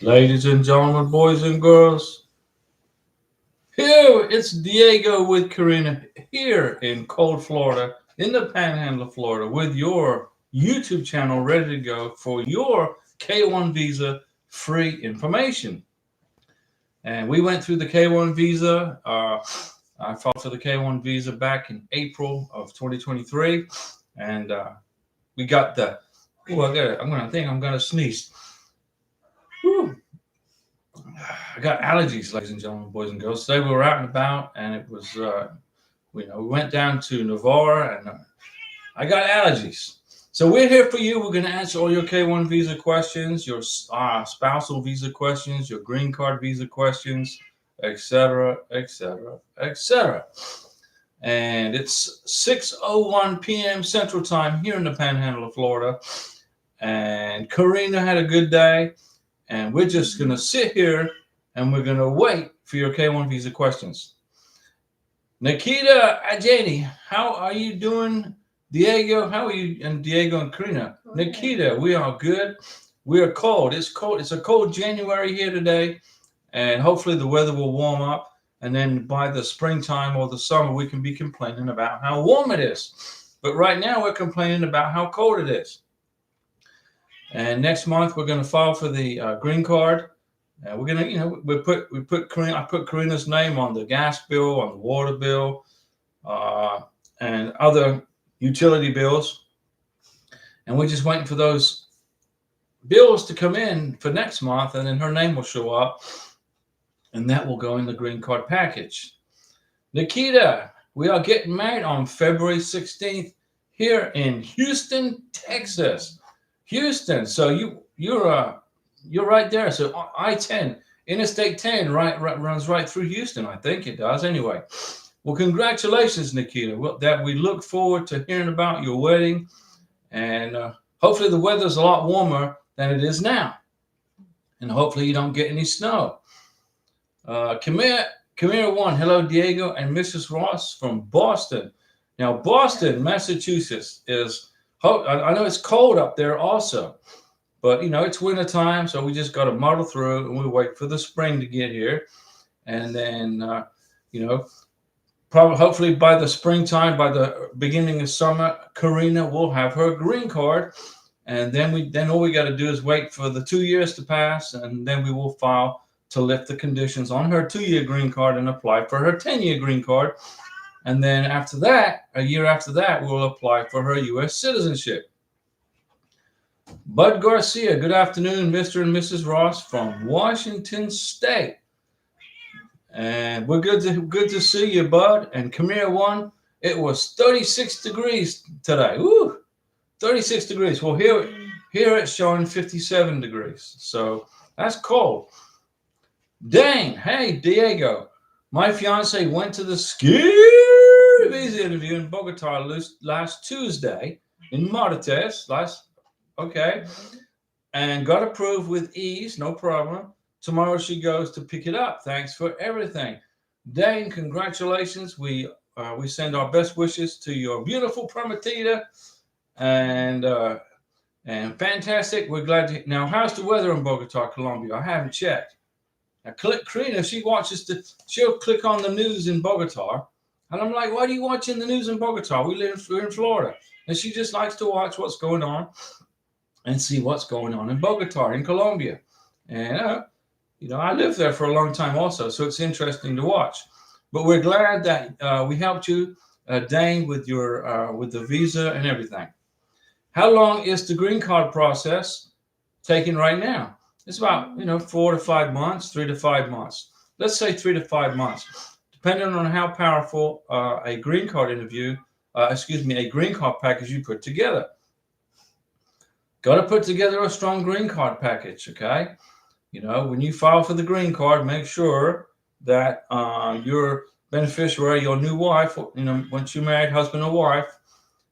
Ladies and gentlemen, boys and girls, here it's Diego with Karina here in cold Florida, in the panhandle of Florida, with your YouTube channel ready to go for your K1 visa free information. And we went through the K1 visa. I filed for the K1 visa back in April of 2023, and we got the. Oh, I think I'm gonna sneeze. Whew. I got allergies, ladies and gentlemen, boys and girls. Today we were out and about, and it was, we went down to Navarre, and I got allergies. So we're here for you. We're going to answer all your K1 visa questions, your spousal visa questions, your green card visa questions, etc., etc., etc. And it's 6:01 p.m. Central Time here in the Panhandle of Florida. And Karina had a good day, and we're just going to sit here and we're going to wait for your K1 visa questions. Nikita Ajani, how are you doing? Diego, how are you? And Diego and Karina. Okay. Nikita, we are good. We are cold. It's cold. It's a cold January here today, and hopefully the weather will warm up. And then by the springtime or the summer, we can be complaining about how warm it is. But right now, we're complaining about how cold it is. And next month, we're going to file for the green card. We're gonna, I put Karina's name on the gas bill, on the water bill, and other utility bills, and we're just waiting for those bills to come in for next month, and then her name will show up, and that will go in the green card package. Nikita, we are getting married on February 16th here in Houston, Texas. Houston, so you're right there. So I-10, Interstate 10, runs right through Houston. I think it does. Anyway, well, congratulations, Nikita. That we look forward to hearing about your wedding, and hopefully the weather's a lot warmer than it is now, and hopefully you don't get any snow. Come here, one. Hello, Diego and Mrs. Ross from Boston. Now, Boston, Massachusetts is. I know it's cold up there also. But, it's winter time, so we just got to muddle through, and we wait for the spring to get here. And then, hopefully by the springtime, by the beginning of summer, Karina will have her green card. And then all we got to do is wait for the 2 years to pass, and then we will file to lift the conditions on her 2-year green card and apply for her 10-year green card. And then after that, a year after that, we'll apply for her U.S. citizenship. Bud Garcia, good afternoon, Mr. and Mrs. Ross from Washington State. And we're good to see you, Bud. And come here, one. It was 36 degrees today. Woo! 36 degrees. Well, here it's showing 57 degrees. So that's cold. Dang. Hey, Diego. My fiance went to the ski visa interview in Bogota last Tuesday in Martes. Okay, and got approved with ease, no problem. Tomorrow she goes to pick it up. Thanks for everything. Dane, congratulations. We send our best wishes to your beautiful prometida, and fantastic. We're glad to. Now, how's the weather in Bogota, Colombia? I haven't checked. Now, Karina, she'll click on the news in Bogota, and I'm like, why are you watching the news in Bogota? We're in Florida, and she just likes to watch what's going on and see what's going on in Bogota, in Colombia. And, I lived there for a long time also, so it's interesting to watch. But we're glad that we helped you, Dane, with the visa and everything. How long is the green card process taking right now? It's about, 4 to 5 months, 3 to 5 months. Let's say 3 to 5 months, depending on how powerful a green card package you put together. Got to put together a strong green card package, okay? When you file for the green card, make sure that your beneficiary, your new wife, once you're married, husband or wife,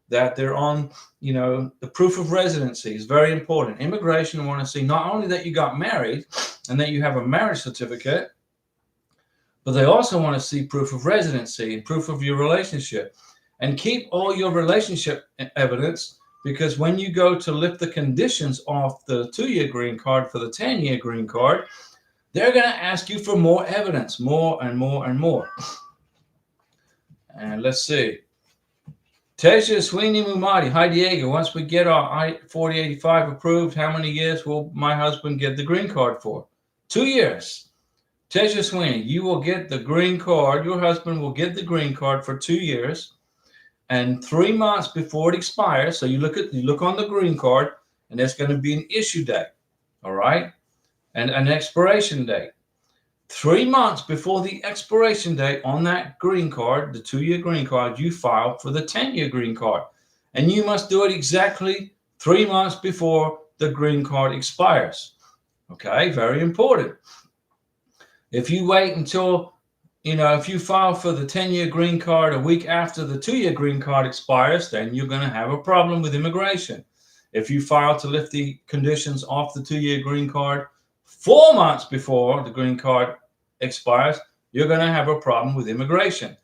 that they're on, the proof of residency is very important. Immigration want to see not only that you got married and that you have a marriage certificate, but they also want to see proof of residency and proof of your relationship. And keep all your relationship evidence, because when you go to lift the conditions off the 2-year green card for the 10-year green card, they're going to ask you for more evidence, more and more and more. And let's see. Teja Sweeney Mumadi. Hi, Diego. Once we get our I-4085 approved, how many years will my husband get the green card for? 2 years. Teja Sweeney, you will get the green card. Your husband will get the green card for 2 years. And 3 months before it expires, so you look on the green card, and there's going to be an issue date, all right, and an expiration date. 3 months before the expiration date on that green card, the 2-year green card, you file for the 10-year green card, and you must do it exactly 3 months before the green card expires. Okay, very important. If you wait until if you file for the 10-year green card a week after the 2-year green card expires, then you're going to have a problem with immigration. If you file to lift the conditions off the 2-year green card 4 months before the green card expires, you're going to have a problem with immigration.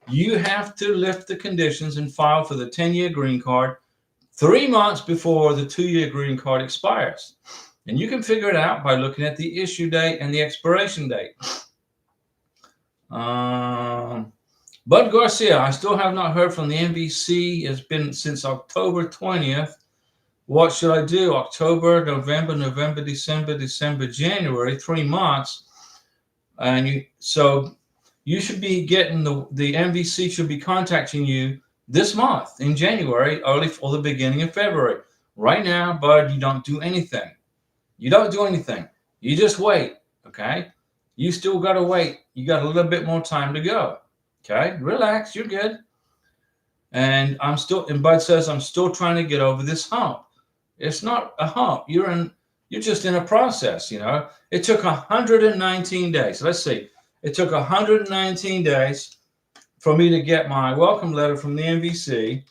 You have to lift the conditions and file for the 10-year green card 3 months before the 2-year green card expires. And you can figure it out by looking at the issue date and the expiration date. Bud Garcia, I still have not heard from the NBC. It's been since October 20th. What should I do? October, November, December, January, 3 months. And so you should be getting the NBC should be contacting you this month in January, early for the beginning of February. Right now, Bud, you don't do anything. You don't do anything. You just wait, okay? You still got to wait. You got a little bit more time to go. Okay, relax. You're good. And Bud says, I'm still trying to get over this hump. It's not a hump. You're just in a process, It took 119 days. Let's see. It took 119 days for me to get my welcome letter from the NBC.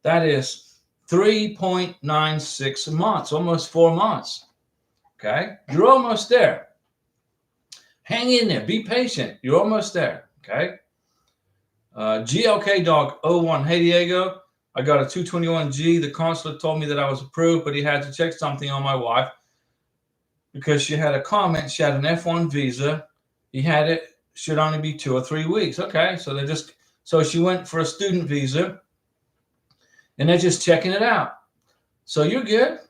That is 3.96 months, almost 4 months. Okay, you're almost there. Hang in there. Be patient. You're almost there. Okay. GLK Dog 01. Hey, Diego. I got a 221G. The consulate told me that I was approved, but he had to check something on my wife because she had a comment. She had an F1 visa. He had it. Should only be 2 or 3 weeks. Okay. So she went for a student visa and they're just checking it out. So you're good.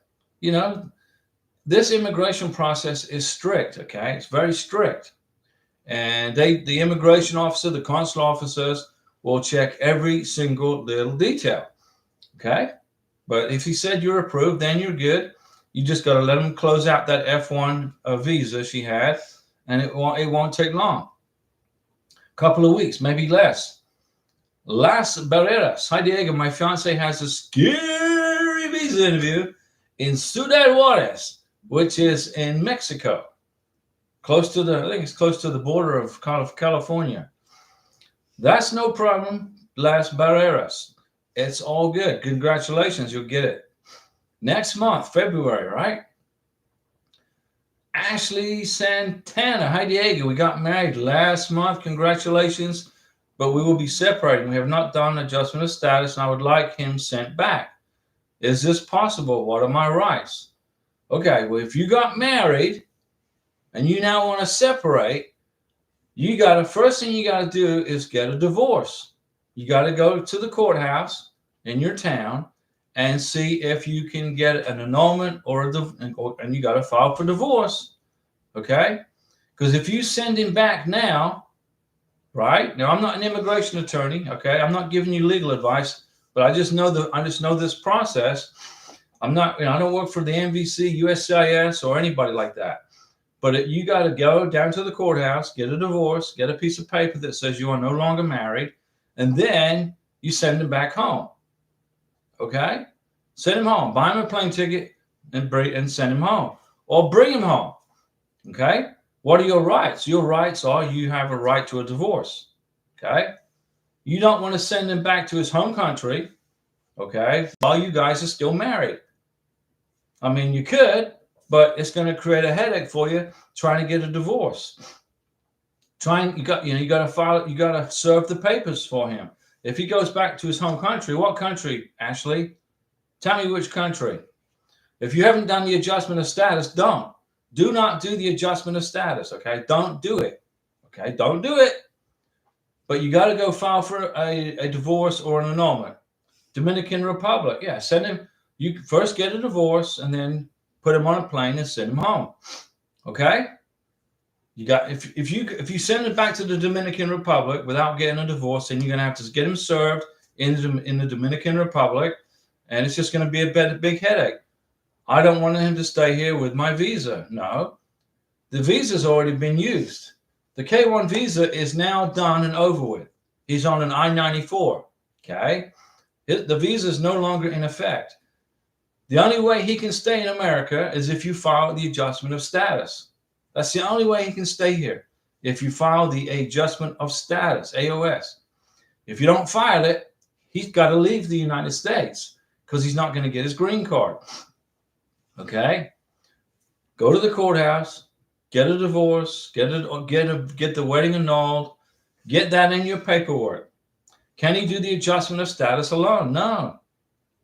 This immigration process is strict, okay? It's very strict. And the immigration officer, the consular officers will check every single little detail, okay? But if he said you're approved, then you're good. You just got to let him close out that F1 visa she had, and it won't take long. A couple of weeks, maybe less. Las Barreras. Hi, Diego. My fiance has a scary visa interview in Ciudad Juarez, which is in Mexico, I think it's close to the border of California. That's no problem, Las Barreras. It's all good. Congratulations, you'll get it. Next month, February, right? Ashley Santana. Hi, Diego. We got married last month. Congratulations, but we will be separating. We have not done adjustment of status, and I would like him sent back. Is this possible? What are my rights? Okay, well, if you got married and you now want to separate, first thing you got to do is get a divorce. You got to go to the courthouse in your town and see if you can get an annulment and you got to file for divorce. Okay? Because if you send him back now, right? Now, I'm not an immigration attorney, okay? I'm not giving you legal advice, but I just know this process. I'm not, I don't work for the NBC, USCIS, or anybody like that. But you got to go down to the courthouse, get a divorce, get a piece of paper that says you are no longer married, and then you send him back home. Okay? Send him home. Buy him a plane ticket and send him home. Or bring him home. Okay? What are your rights? Your rights are you have a right to a divorce. Okay? You don't want to send him back to his home country, okay, while you guys are still married. I mean, you could, but it's going to create a headache for you trying to get a divorce. You got to file it. You got to serve the papers for him. If he goes back to his home country, what country, Ashley? Tell me which country. If you haven't done the adjustment of status, don't. Do not do the adjustment of status, okay? Don't do it, okay? Don't do it. But you got to go file for a divorce or an annulment. Dominican Republic, yeah, send him. You first get a divorce and then put him on a plane and send him home, okay? You got if you send it back to the Dominican Republic without getting a divorce, then you're gonna have to get him served in the Dominican Republic, and it's just gonna be a big headache. I don't want him to stay here with my visa. No, the visa's already been used. The K1 visa is now done and over with. He's on an I-94. Okay, the visa is no longer in effect. The only way he can stay in America is if you file the adjustment of status. That's the only way he can stay here. If you file the adjustment of status, AOS. If you don't file it, he's got to leave the United States because he's not going to get his green card. Okay? Go to the courthouse, get a divorce, get the wedding annulled, get that in your paperwork. Can he do the adjustment of status alone? No.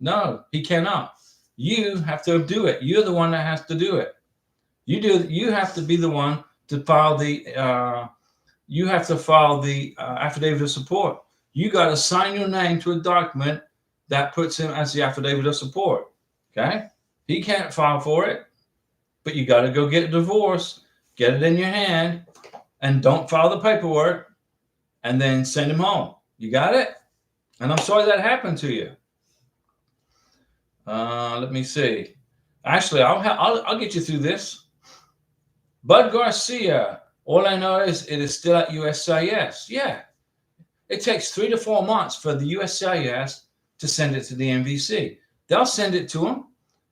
No, he cannot. You have to do it. You're the one that has to do it. You have to be the one to file the affidavit of support. You got to sign your name to a document that puts him as the affidavit of support. Okay? He can't file for it, but you got to go get a divorce, get it in your hand, and don't file the paperwork, and then send him home. You got it? And I'm sorry that happened to you. Let me see. Actually, I'll get you through this. Bud Garcia, all I know is it is still at USCIS. Yeah. It takes 3 to 4 months for the USCIS to send it to the MVC. They'll send it to him.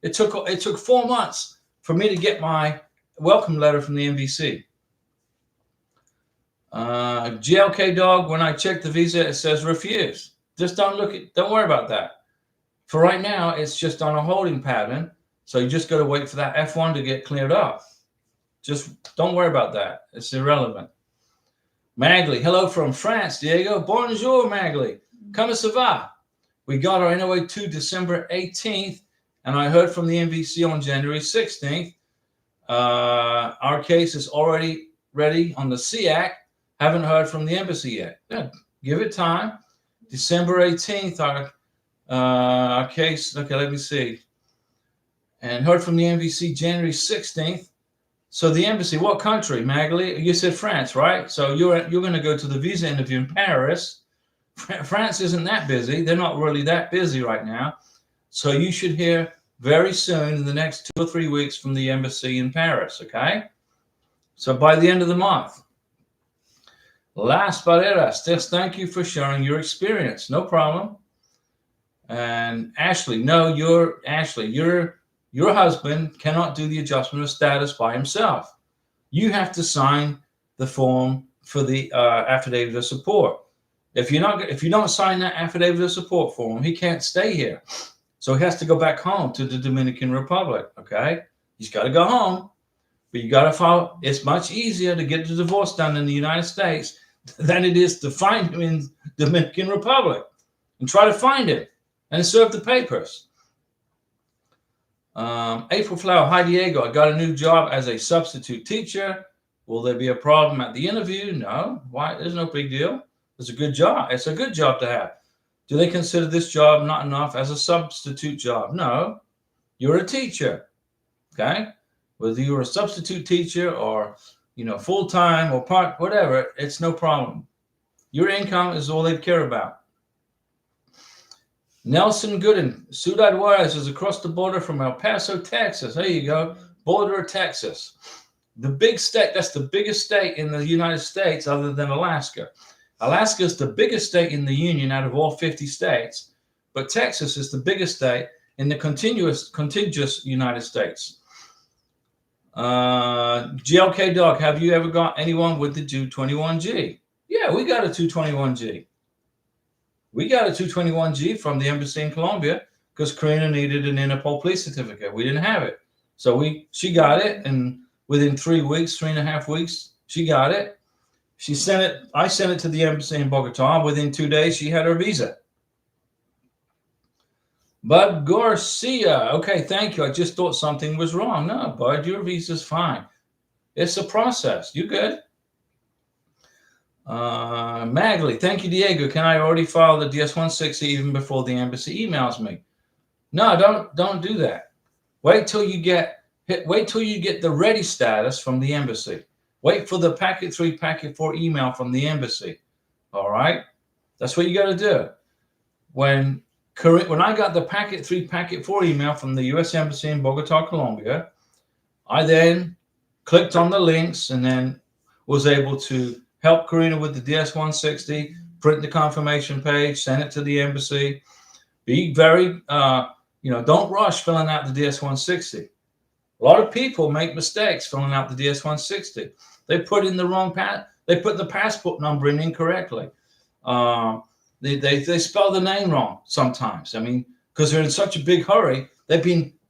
It took 4 months for me to get my welcome letter from the MVC. GLK dog, when I check the visa, it says refuse. Just don't worry about that. For right now, it's just on a holding pattern. So you just got to wait for that F1 to get cleared up. Just don't worry about that. It's irrelevant. Magli, hello from France, Diego. Bonjour, Magli. Comment ça va? We got our NOA 2 December 18th, and I heard from the MVC on January 16th. Our case is already ready on the SEAC. Haven't heard from the embassy yet. Yeah, give it time. December 18th, our case. Okay, let me see. And heard from the MVC January 16th. So the embassy, what country, Magali? You said France, right? So you're going to go to the visa interview in Paris. France isn't that busy. They're not really that busy right now. So you should hear very soon in the next 2 or 3 weeks from the embassy in Paris, okay? So by the end of the month. Las Barreras, just thank you for sharing your experience. No problem. And Ashley, no, your husband cannot do the adjustment of status by himself. You have to sign the form for the affidavit of support. If you don't sign that affidavit of support form, he can't stay here. So he has to go back home to the Dominican Republic. Okay, he's got to go home, but you got to file. It's much easier to get the divorce done in the United States than it is to find him in Dominican Republic and try to find him and serve the papers. April Flower, hi Diego, I got a new job as a substitute teacher. Will there be a problem at the interview? No. Why? There's no big deal. It's a good job. It's a good job to have. Do they consider this job not enough as a substitute job? No. You're a teacher. Okay? Whether you're a substitute teacher or, full-time or part, whatever, it's no problem. Your income is all they care about. Nelson Gooden, Ciudad Juarez is across the border from El Paso, Texas. There you go. Border of Texas. The big state, that's the biggest state in the United States other than Alaska. Alaska is the biggest state in the Union out of all 50 states, but Texas is the biggest state in the contiguous United States. GLK Dog, have you ever got anyone with the 221G? Yeah, we got a 221G. We got a 221G from the embassy in Colombia because Karina needed an Interpol police certificate. We didn't have it. So she got it, and within 3.5 weeks, she got it. She sent it. I sent it to the embassy in Bogota. Within 2 days, she had her visa. Bud Garcia. Okay, thank you. I just thought something was wrong. No, Bud, your visa's fine. It's a process. You good? Magley, thank you, Diego. Can I already file the DS-160 even before the embassy emails me? No, don't do that. Wait till you get the ready status from the embassy. Wait for the packet 3, packet 4 email from the embassy. All right, that's what you got to do. When I got the packet 3, packet 4 email from the U.S. Embassy in Bogota, Colombia, I then clicked on the links and then was able to help Karina with the DS-160, print the confirmation page, send it to the embassy. Be very, don't rush filling out the DS-160. A lot of people make mistakes filling out the DS-160. They put in the wrong they put the passport number in incorrectly. They spell the name wrong sometimes. I mean, because they're in such a big hurry. They're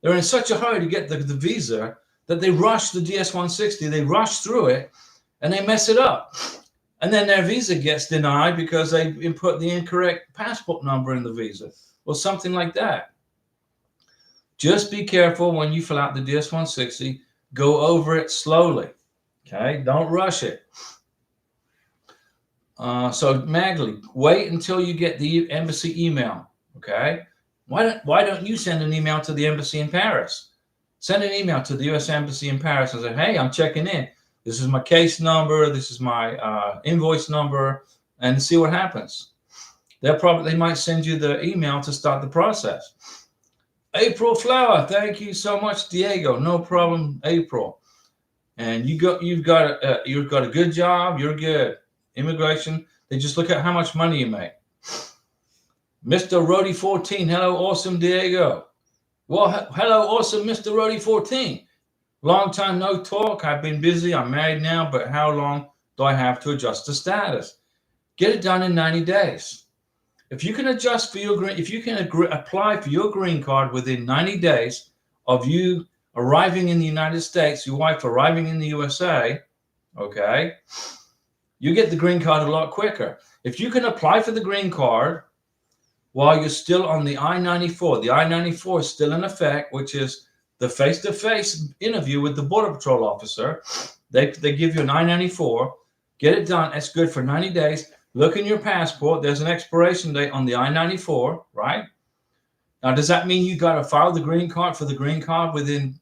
in such a hurry to get the visa that they rush the DS-160. They rush through it and they mess it up. And then their visa gets denied because they input the incorrect passport number in the visa or something like that. Just be careful when you fill out the DS-160. Go over it slowly. Okay, don't rush it. So Magley, wait until you get the embassy email. Okay, why don't you send an email to the embassy in Paris? Send an email to the U.S. Embassy in Paris and say, hey, I'm checking in. This is my case number. This is my invoice number, and see what happens. They might send you the email to start the process. April Flower, thank you so much, Diego. No problem, April. And you've got a good job. You're good. Immigration, they just look at how much money you make. Mr. Rody 14, hello, awesome Diego. Well, hello, awesome Mr. Rody 14. Long time no talk. I've been busy. I'm married now, but how long do I have to adjust the status? Get it done in 90 days. If you can adjust for your green, if you can apply for your green card within 90 days of you arriving in the United States, your wife arriving in the USA, okay, you get the green card a lot quicker. If you can apply for the green card while you're still on the I-94, the I-94 is still in effect, which is the face-to-face interview with the Border Patrol officer. They give you an I-94. Get it done. It's good for 90 days. Look in your passport. There's an expiration date on the I-94, right? Now, does that mean you got to file the green card for the green card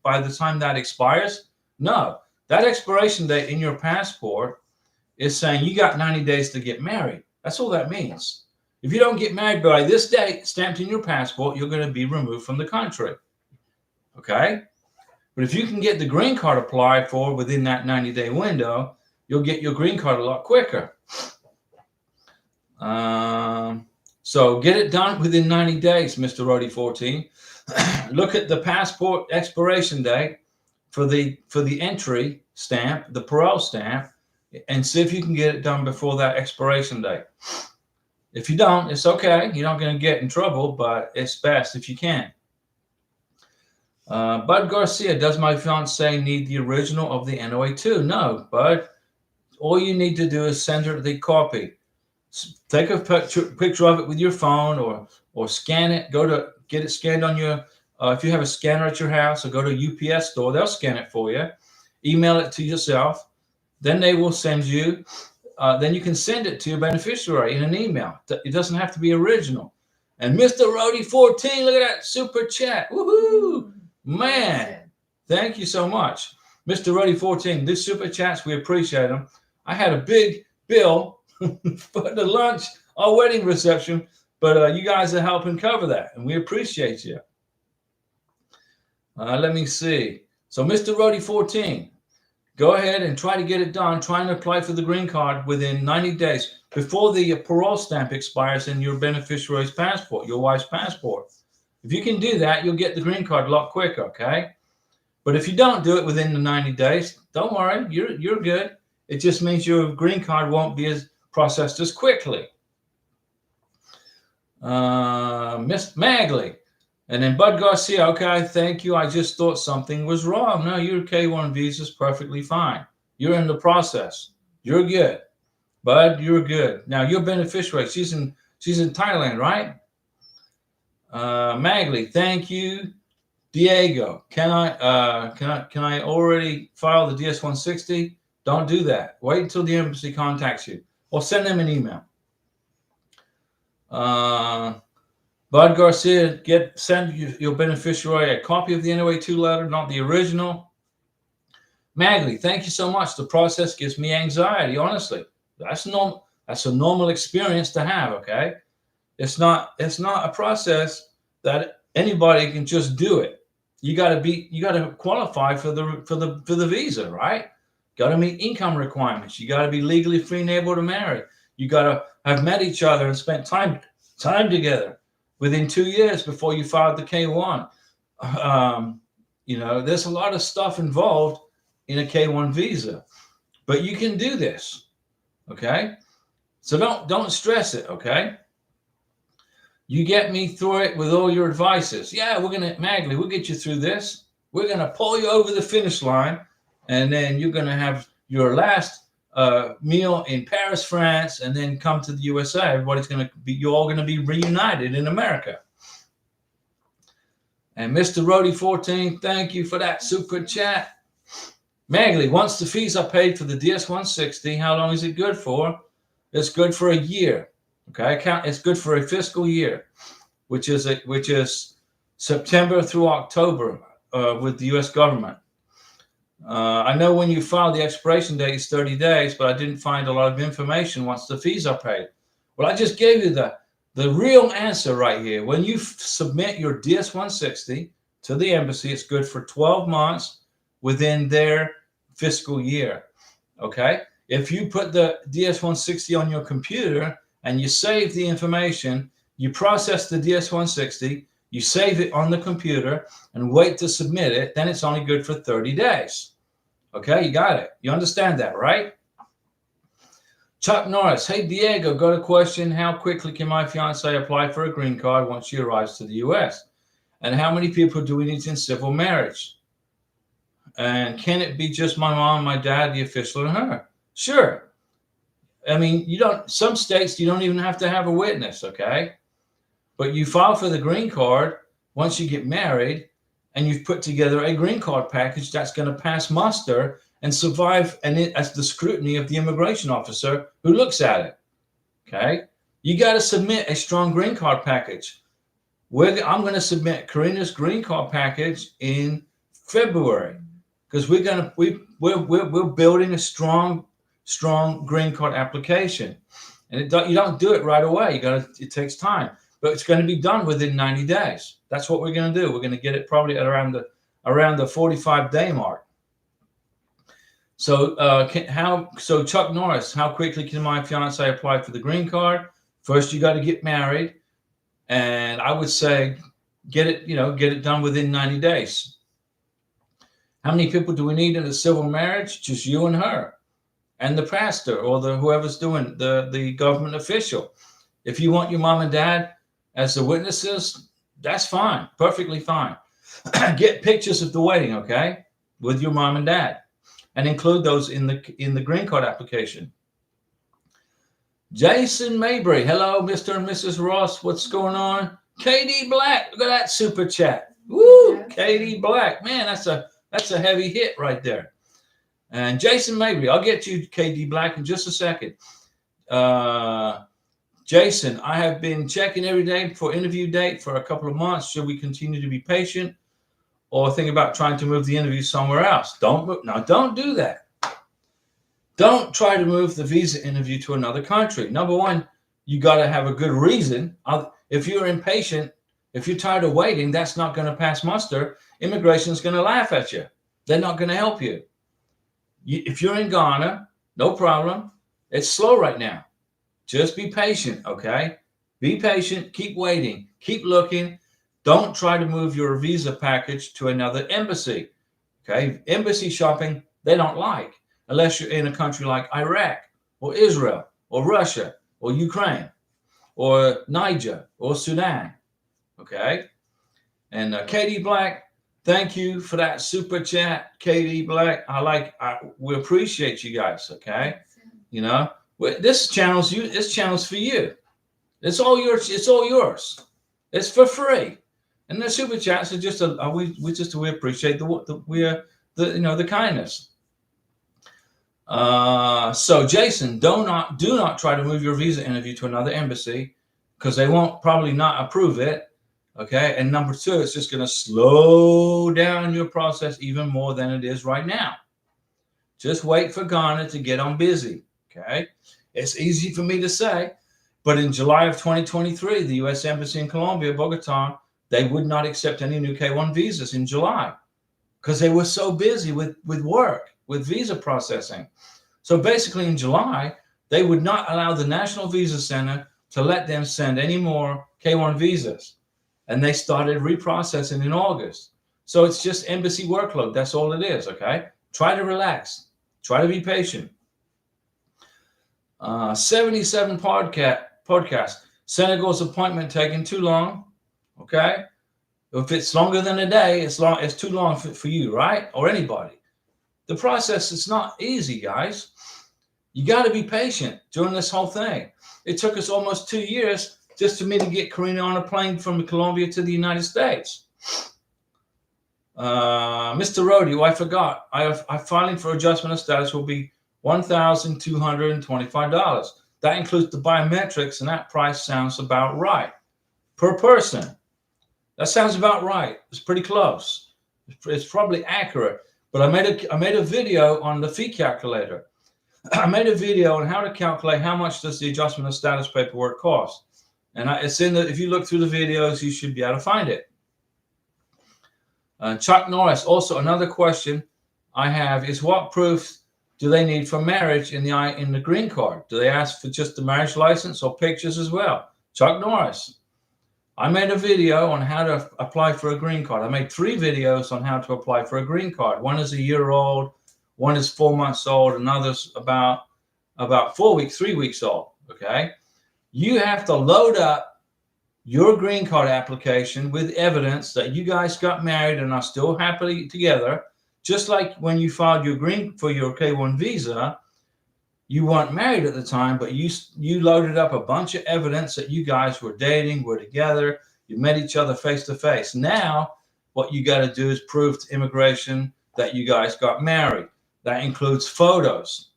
by the time that expires? No. That expiration date in your passport is saying you got 90 days to get married. That's all that means. If you don't get married by this date stamped in your passport, you're going to be removed from the country. Okay? But if you can get the green card applied for within that 90-day window, you'll get your green card a lot quicker. So get it done within 90 days, Mr. Rody 14. Look at the passport expiration date for the entry stamp, the parole stamp, and see if you can get it done before that expiration date. If you don't, it's okay. You're not going to get in trouble, but it's best if you can. Bud Garcia, does my fiance need the original of the NOA 2? No, Bud. All you need to do is send her the copy. Take a picture of it with your phone or scan it. Get it scanned on your, if you have a scanner at your house, or go to a UPS store, they'll scan it for you. Email it to yourself. Then they will send you, then you can send it to your beneficiary in an email. It doesn't have to be original. And Mr. Rody 14, look at that super chat. Woohoo! Man, thank you so much. Mr. Rody 14, these super chats, we appreciate them. I had a big bill for the lunch, our wedding reception, but you guys are helping cover that, and we appreciate you. Let me see. So Mr. Rody 14, go ahead and try to get it done. Try and apply for the green card within 90 days before the parole stamp expires in your beneficiary's passport, your wife's passport. If you can do that, you'll get the green card a lot quicker, okay? But if you don't do it within the 90 days, don't worry, you're good. It just means your green card won't be processed as quickly. Miss Magley. And then Bud Garcia, okay, thank you. I just thought something was wrong. No, your K1 visa is perfectly fine. You're in the process. You're good. Bud, you're good. Now, your beneficiary, she's in Thailand, right? Magley, thank you. Diego, can I already file the DS-160? Don't do that. Wait until the embassy contacts you, or send them an email. Bud Garcia, send your beneficiary a copy of the NOA2 letter, not the original. Magley, thank you so much. The process gives me anxiety. Honestly, that's normal. That's a normal experience to have. Okay, it's not a process that anybody can just do it. You got to qualify for the visa, right? Got to meet income requirements. You got to be legally free and able to marry. You got to have met each other and spent time together within 2 years before you filed the K1. There's a lot of stuff involved in a K1 visa, but you can do this. Okay, so don't stress it. Okay. You get me through it with all your advices. Yeah, Magley, we'll get you through this. We're going to pull you over the finish line, and then you're going to have your last meal in Paris, France, and then come to the USA. You're all going to be reunited in America. And Mr. Rody 14, thank you for that super chat. Magley, once the fees are paid for the DS-160, how long is it good for? It's good for a year. Okay, it's good for a fiscal year, which is September through October with the U.S. government. I know when you file the expiration date is 30 days, but I didn't find a lot of information once the fees are paid. Well, I just gave you the real answer right here. When you submit your DS-160 to the embassy, it's good for 12 months within their fiscal year. Okay, if you put the DS-160 on your computer and you save the information, you process the DS-160, you save it on the computer and wait to submit it, then it's only good for 30 days. Okay, you got it. You understand that, right? Chuck Norris, hey, Diego, got a question. How quickly can my fiance apply for a green card once she arrives to the U.S.? And how many people do we need in civil marriage? And can it be just my mom, my dad, the official, and her? Sure. I mean, some states, you don't even have to have a witness, okay? But you file for the green card once you get married, and you've put together a green card package that's going to pass muster and survive as the scrutiny of the immigration officer who looks at it, okay? You got to submit a strong green card package. I'm going to submit Karina's green card package in February because we're building a strong green card application, and you don't do it right away. It takes time, but it's going to be done within 90 days. That's what we're going to do. We're going to get it probably at around the 45-day mark. So Chuck Norris, how quickly can my fiance apply for the green card? First, you got to get married, and I would say get it done within 90 days. How many people do we need in a civil marriage? Just you and her. And the pastor or whoever's doing the government official. If you want your mom and dad as the witnesses, that's fine, perfectly fine. Get pictures of the wedding, okay, with your mom and dad, and include those in the green card application. Jason Mabry, hello, Mr. and Mrs. Ross, what's going on? KD Black, look at that super chat. Woo, yeah. KD Black, man, that's a heavy hit right there. And Jason Mabry, I'll get you KD Black in just a second. Jason, I have been checking every day for interview date for a couple of months. Should we continue to be patient or think about trying to move the interview somewhere else? Don't do that. Don't try to move the visa interview to another country. Number one, you got to have a good reason. If you're impatient, if you're tired of waiting, that's not going to pass muster. Immigration is going to laugh at you. They're not going to help you. If you're in Ghana, no problem. It's slow right now. Just be patient, okay? Be patient. Keep waiting. Keep looking. Don't try to move your visa package to another embassy, okay? Embassy shopping, they don't like, unless you're in a country like Iraq or Israel or Russia or Ukraine or Niger or Sudan, okay? And Katie Black, thank you for that super chat, Katie Black. We appreciate you guys, okay? This channel's for you. It's all yours. It's all yours. It's for free. And the super chats are just we appreciate the kindness. So Jason, do not try to move your visa interview to another embassy because they won't probably not approve it. Okay. And number two, it's just going to slow down your process even more than it is right now. Just wait for Ghana to get on busy. Okay. It's easy for me to say, but in July of 2023, the U.S. Embassy in Colombia, Bogota, they would not accept any new K1 visas in July because they were so busy with work, with visa processing. So basically in July, they would not allow the National Visa Center to let them send any more K1 visas. And they started reprocessing in August. So it's just embassy workload. That's all it is, okay? Try to relax. Try to be patient. 77 podcast. Senegal's appointment taking too long, okay? If it's longer than a day, it's too long for you, right? Or anybody. The process is not easy, guys. You got to be patient during this whole thing. It took us almost 2 years just for me to get Karina on a plane from Colombia to the United States. Mr. Rodeo, I forgot. I filing for adjustment of status will be $1,225. That includes the biometrics, and that price sounds about right per person. That sounds about right. It's pretty close. It's probably accurate. But I made a video on the fee calculator. I made a video on how to calculate how much does the adjustment of status paperwork cost. And it's in the, if you look through the videos, you should be able to find it. Chuck Norris, also another question I have is what proof do they need for marriage in the green card? Do they ask for just the marriage license or pictures as well? Chuck Norris, I made a video on how to apply for a green card. I made 3 videos on how to apply for a green card. One is a year old, one is 4 months old, another's about 3 weeks old. Okay. You have to load up your green card application with evidence that you guys got married and are still happily together. Just like when you filed your K1 visa, you weren't married at the time, but you loaded up a bunch of evidence that you guys were dating, were together, you met each other face to face. Now, what you got to do is prove to immigration that you guys got married. That includes photos.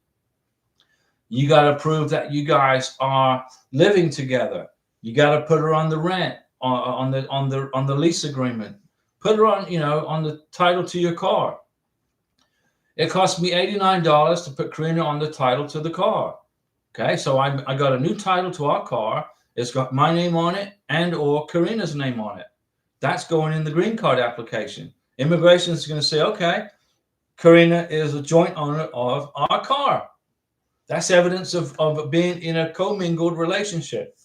You got to prove that you guys are living together. You got to put her on the rent, on the lease agreement. Put her on, on the title to your car. It cost me $89 to put Karina on the title to the car. Okay, so I got a new title to our car. It's got my name on it and or Karina's name on it. That's going in the green card application. Immigration is going to say, okay, Karina is a joint owner of our car. That's evidence of being in a commingled relationship.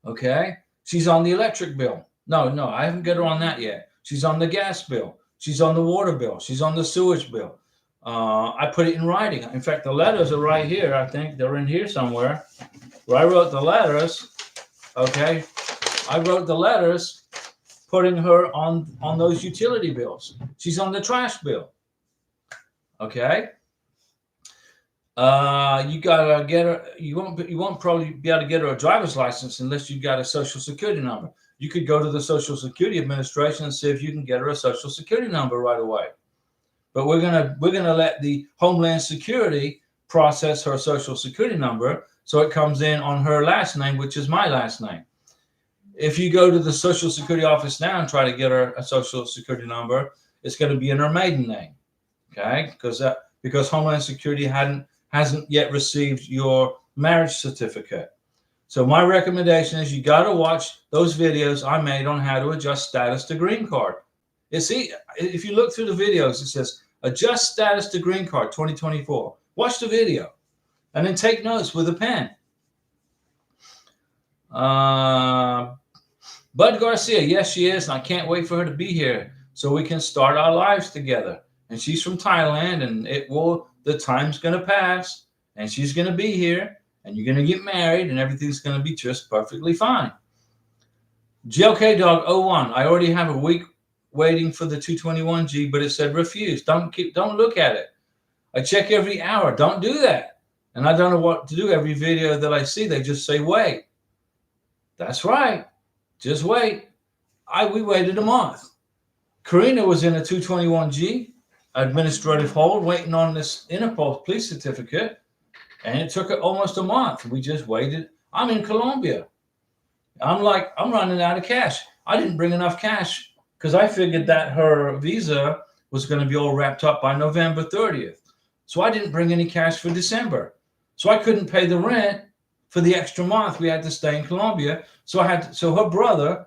Okay, she's on the electric bill. No, I haven't got her on that yet. She's on the gas bill. She's on the water bill. She's on the sewage bill. I put it in writing. In fact, the letters are right here. I think they're in here somewhere. Where I wrote the letters. Okay, I wrote the letters putting her on those utility bills. She's on the trash bill. Okay. You gotta get her. You won't probably be able to get her a driver's license unless you got a social security number. You could go to the Social Security Administration and see if you can get her a social security number right away. But we're gonna let the Homeland Security process her social security number so it comes in on her last name, which is my last name. If you go to the Social Security office now and try to get her a social security number, it's going to be in her maiden name. Okay, because Homeland Security hasn't yet received your marriage certificate. So my recommendation is you got to watch those videos I made on how to adjust status to green card. If you look through the videos, it says adjust status to green card 2024. Watch the video and then take notes with a pen. Bud Garcia, yes, she is. And I can't wait for her to be here so we can start our lives together. And she's from Thailand, and the time's going to pass, and she's going to be here, and you're going to get married, and everything's going to be just perfectly fine. GLK Dog 01, I already have a week waiting for the 221G, but it said refuse. Don't look at it. I check every hour. Don't do that. And I don't know what to do. Every video that I see, they just say wait. That's right. Just wait. We waited a month. Karina was in a 221G administrative hold waiting on this Interpol police certificate, and it took almost a month. We just waited. I'm in Colombia. I'm running out of cash. I didn't bring enough cash because I figured that her visa was going to be all wrapped up by November 30th. So I didn't bring any cash for December. So I couldn't pay the rent for the extra month we had to stay in Colombia. So her brother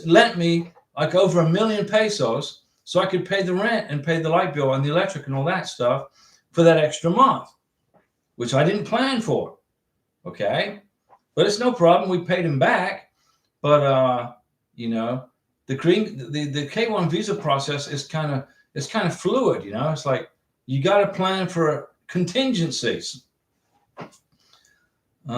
lent me like over $1 million pesos so I could pay the rent and pay the light bill and the electric and all that stuff for that extra month, which I didn't plan for. Okay. But it's no problem. We paid him back. But the K1 visa process is kind of fluid. It's like you got to plan for contingencies. So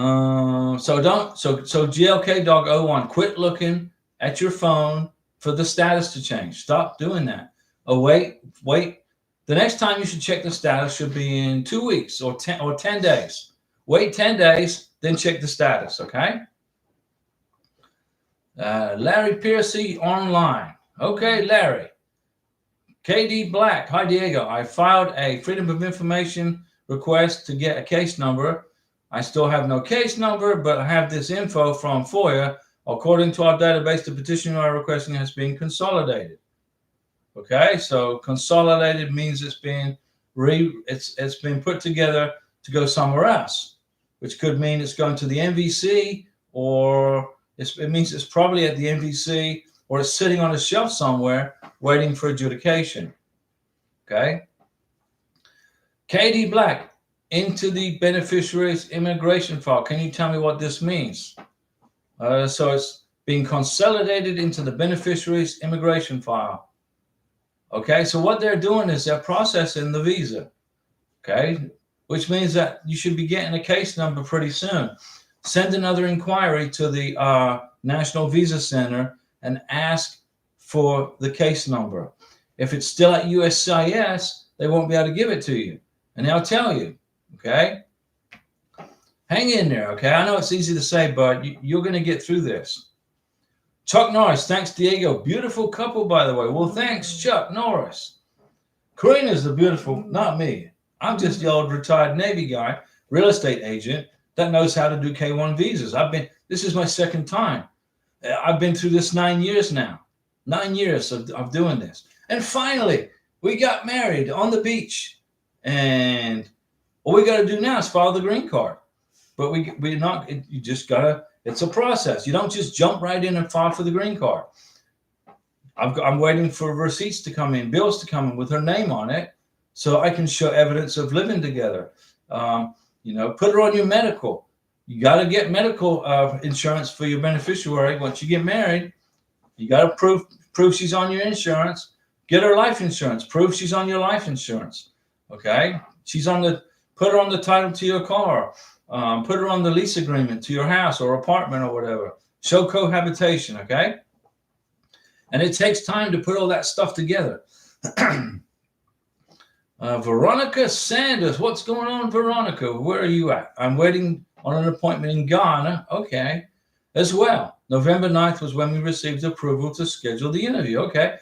GLK Dog 01, quit looking at your phone for the status to change. Stop doing that. Oh, wait. The next time you should check the status should be in 2 weeks or 10 days. Wait 10 days, then check the status, okay? Larry Piercy online. Okay, Larry. KD Black. Hi, Diego. I filed a Freedom of Information request to get a case number. I still have no case number, but I have this info from FOIA. According to our database, the petition you are requesting has been consolidated. Okay, so consolidated means it's been put together to go somewhere else, which could mean it's going to the MVC, or it means it's probably at the MVC, or it's sitting on a shelf somewhere waiting for adjudication. Okay. KD Black, into the beneficiary's immigration file. Can you tell me what this means? So it's being consolidated into the beneficiary's immigration file. Okay, so what they're doing is they're processing the visa. Okay, which means that you should be getting a case number pretty soon. Send another inquiry to the National Visa Center and ask for the case number. If it's still at USCIS, they won't be able to give it to you, and they'll tell you. Okay, hang in there. Okay, I know it's easy to say, but you're going to get through this. Chuck Norris, thanks, Diego. Beautiful couple, by the way. Well, thanks, Chuck Norris. Karina's the beautiful, not me. I'm just the old retired Navy guy, real estate agent that knows how to do K1 visas. This is my second time. I've been through this 9 years now. 9 years of doing this. And finally, we got married on the beach. And all we got to do now is file the green card. But you just got to, it's a process. You don't just jump right in and file for the green card. I'm waiting for receipts to come in, bills to come in with her name on it, so I can show evidence of living together. Put her on your medical. You got to get medical insurance for your beneficiary. Once you get married, you got to prove she's on your insurance. Get her life insurance. Prove she's on your life insurance. Okay, put her on the title to your car. Put her on the lease agreement to your house or apartment or whatever. Show cohabitation. Okay, and it takes time to put all that stuff together. Veronica Sanders, what's going on, Veronica? Where are you at? I'm waiting on an appointment in Ghana. Okay, as well. November 9th was when we received approval to schedule the interview. Okay,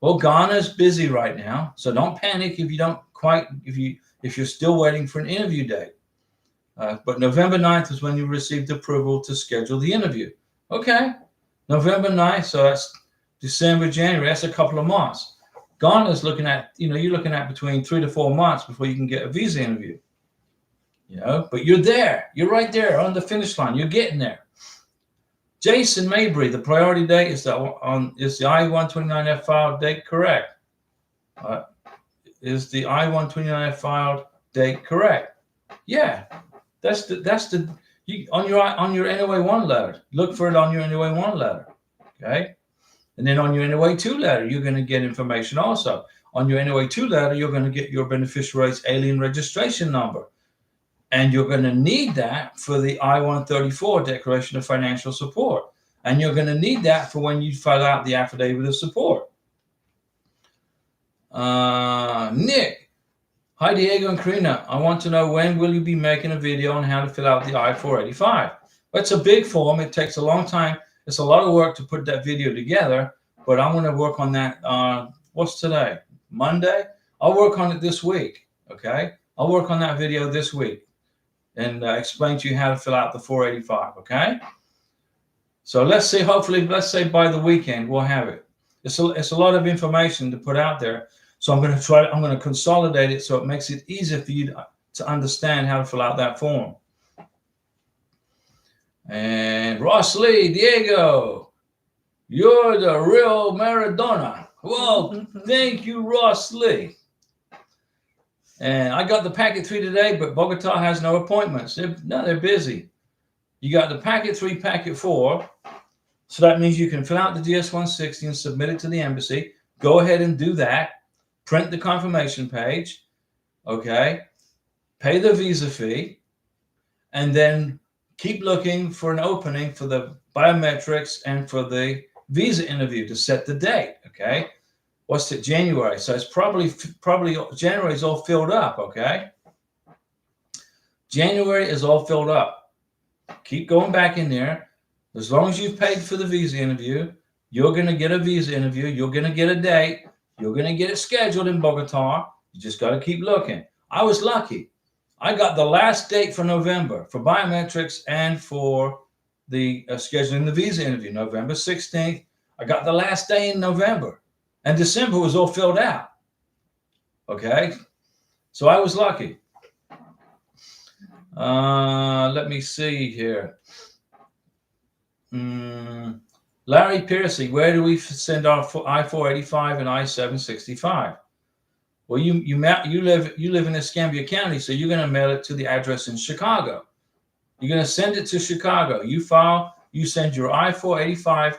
well, Ghana's busy right now, so don't panic if you're still waiting for an interview date. But November 9th is when you received approval to schedule the interview. Okay, November 9th, so that's December, January. That's a couple of months. Ghana's looking at, you're looking at between 3 to 4 months before you can get a visa interview. But you're there. You're right there on the finish line. You're getting there. Jason Mabry, the priority date is the I-129F filed date correct? Is the I-129F filed date correct? Yeah, that's on your NOA-1 letter. Look for it on your NOA-1 letter. Okay. And then on your NOA-2 letter, you're going to get information also. On your NOA-2 letter, you're going to get your beneficiary's alien registration number. And you're going to need that for the I-134 Declaration of Financial Support. And you're going to need that for when you fill out the Affidavit of Support. Nick, hi, Diego and Karina. I want to know, when will you be making a video on how to fill out the I-485? It's a big form. It takes a long time. It's a lot of work to put that video together, but I'm going to work on that. What's today? Monday? I'll work on it this week. Okay. I'll work on that video this week and explain to you how to fill out the 485. Okay. So let's see, hopefully, let's say by the weekend, we'll have it. It's a lot of information to put out there. So I'm going to consolidate it so it makes it easier for you to understand how to fill out that form. And Ross Lee, Diego, you're the real Maradona. Well, thank you, Ross Lee. And I got the packet 3 today, but Bogota has no appointments. They're busy. You got the packet 3, packet 4. So that means you can fill out the DS-160 and submit it to the embassy. Go ahead and do that. Print the confirmation page. Okay. Pay the visa fee. And then keep looking for an opening for the biometrics and for the visa interview to set the date. Okay. What's it? January. So it's probably January is all filled up. Okay. January is all filled up. Keep going back in there. As long as you've paid for the visa interview, you're going to get a visa interview. You're going to get a date. You're going to get it scheduled in Bogota. You just got to keep looking. I was lucky. I got the last date for November for biometrics and for the scheduling the visa interview, November 16th. I got the last day in November, and December was all filled out. Okay. So I was lucky. Let me see here. Larry Piercy, where do we send our I-485 and I-765? Well, you live in Escambia County, so you're going to mail it to the address in Chicago. You're going to send it to Chicago. You send your I-485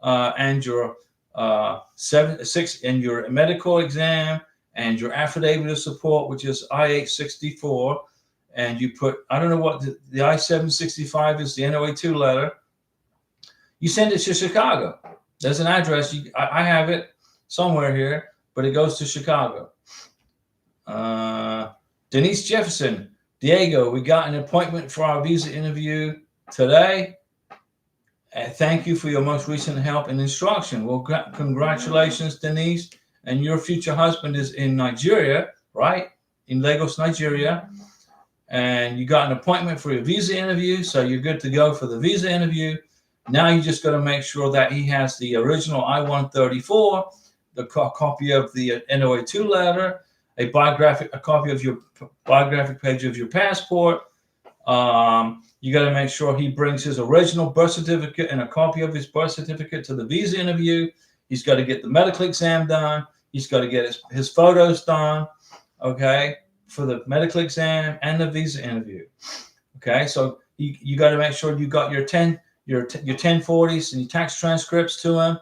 and your 7-6 and your medical exam and your affidavit of support, which is I-864, and you put, I don't know what the I-765 is, the NOA2 letter. You send it to Chicago. There's an address. I have it somewhere here, but it goes to Chicago. Denise Jefferson, Diego, we got an appointment for our visa interview today. Thank you for your most recent help and instruction. Well, congratulations, Denise. And your future husband is in Nigeria, right? In Lagos, Nigeria. And you got an appointment for your visa interview, so you're good to go for the visa interview. Now you just got to make sure that he has the original I-134, the copy of the NOA2 letter, a copy of your biographic page of your passport. You got to make sure he brings his original birth certificate and a copy of his birth certificate to the visa interview. He's got to get the medical exam done. He's got to get his photos done, okay, for the medical exam and the visa interview. Okay, so you got to make sure you got your 1040s and your tax transcripts to him,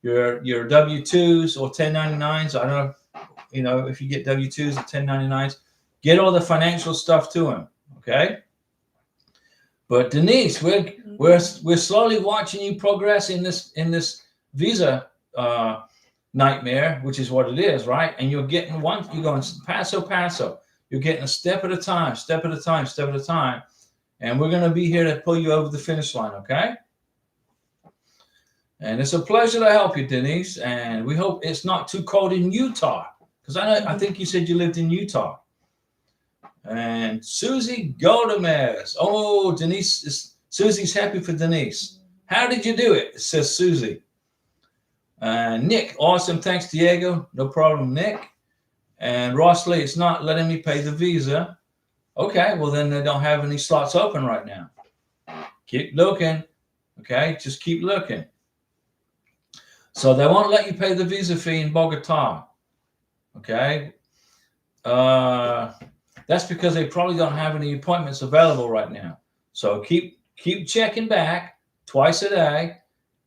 your W-2s or 1099s. I don't know, if you get W-2s or 1099s, get all the financial stuff to him. Okay. But Denise, we're slowly watching you progress in this visa nightmare, which is what it is, right? And you're getting you're going paso. You're getting a step at a time. And we're going to be here to pull you over the finish line, okay? And it's a pleasure to help you, Denise. And we hope it's not too cold in Utah, because I think you said you lived in Utah. And Susie Goldemez. Oh, Susie's happy for Denise. How did you do it? It says Susie. Nick, awesome. Thanks, Diego. No problem, Nick. And Ross Lee, it's not letting me pay the visa. Okay, well, then they don't have any slots open right now. Keep looking. Okay, just keep looking. So they won't let you pay the visa fee in Bogota. Okay. That's because they probably don't have any appointments available right now. So keep checking back twice a day,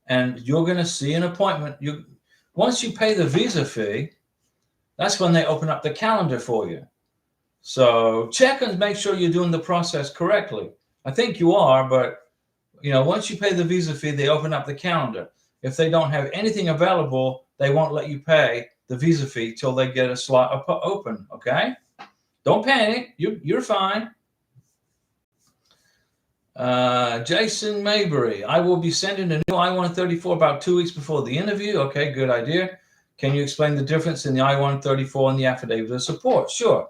and you're going to see an appointment. Once you pay the visa fee, that's when they open up the calendar for you. So check and make sure you're doing the process correctly. I think you are, but once you pay the visa fee, they open up the calendar. If they don't have anything available, they won't let you pay the visa fee till they get a slot open. Okay. Don't panic. You're fine. Jason Maybury, I will be sending a new I-134 about 2 weeks before the interview. Okay, good idea. Can you explain the difference in the I-134 and the affidavit of support? Sure.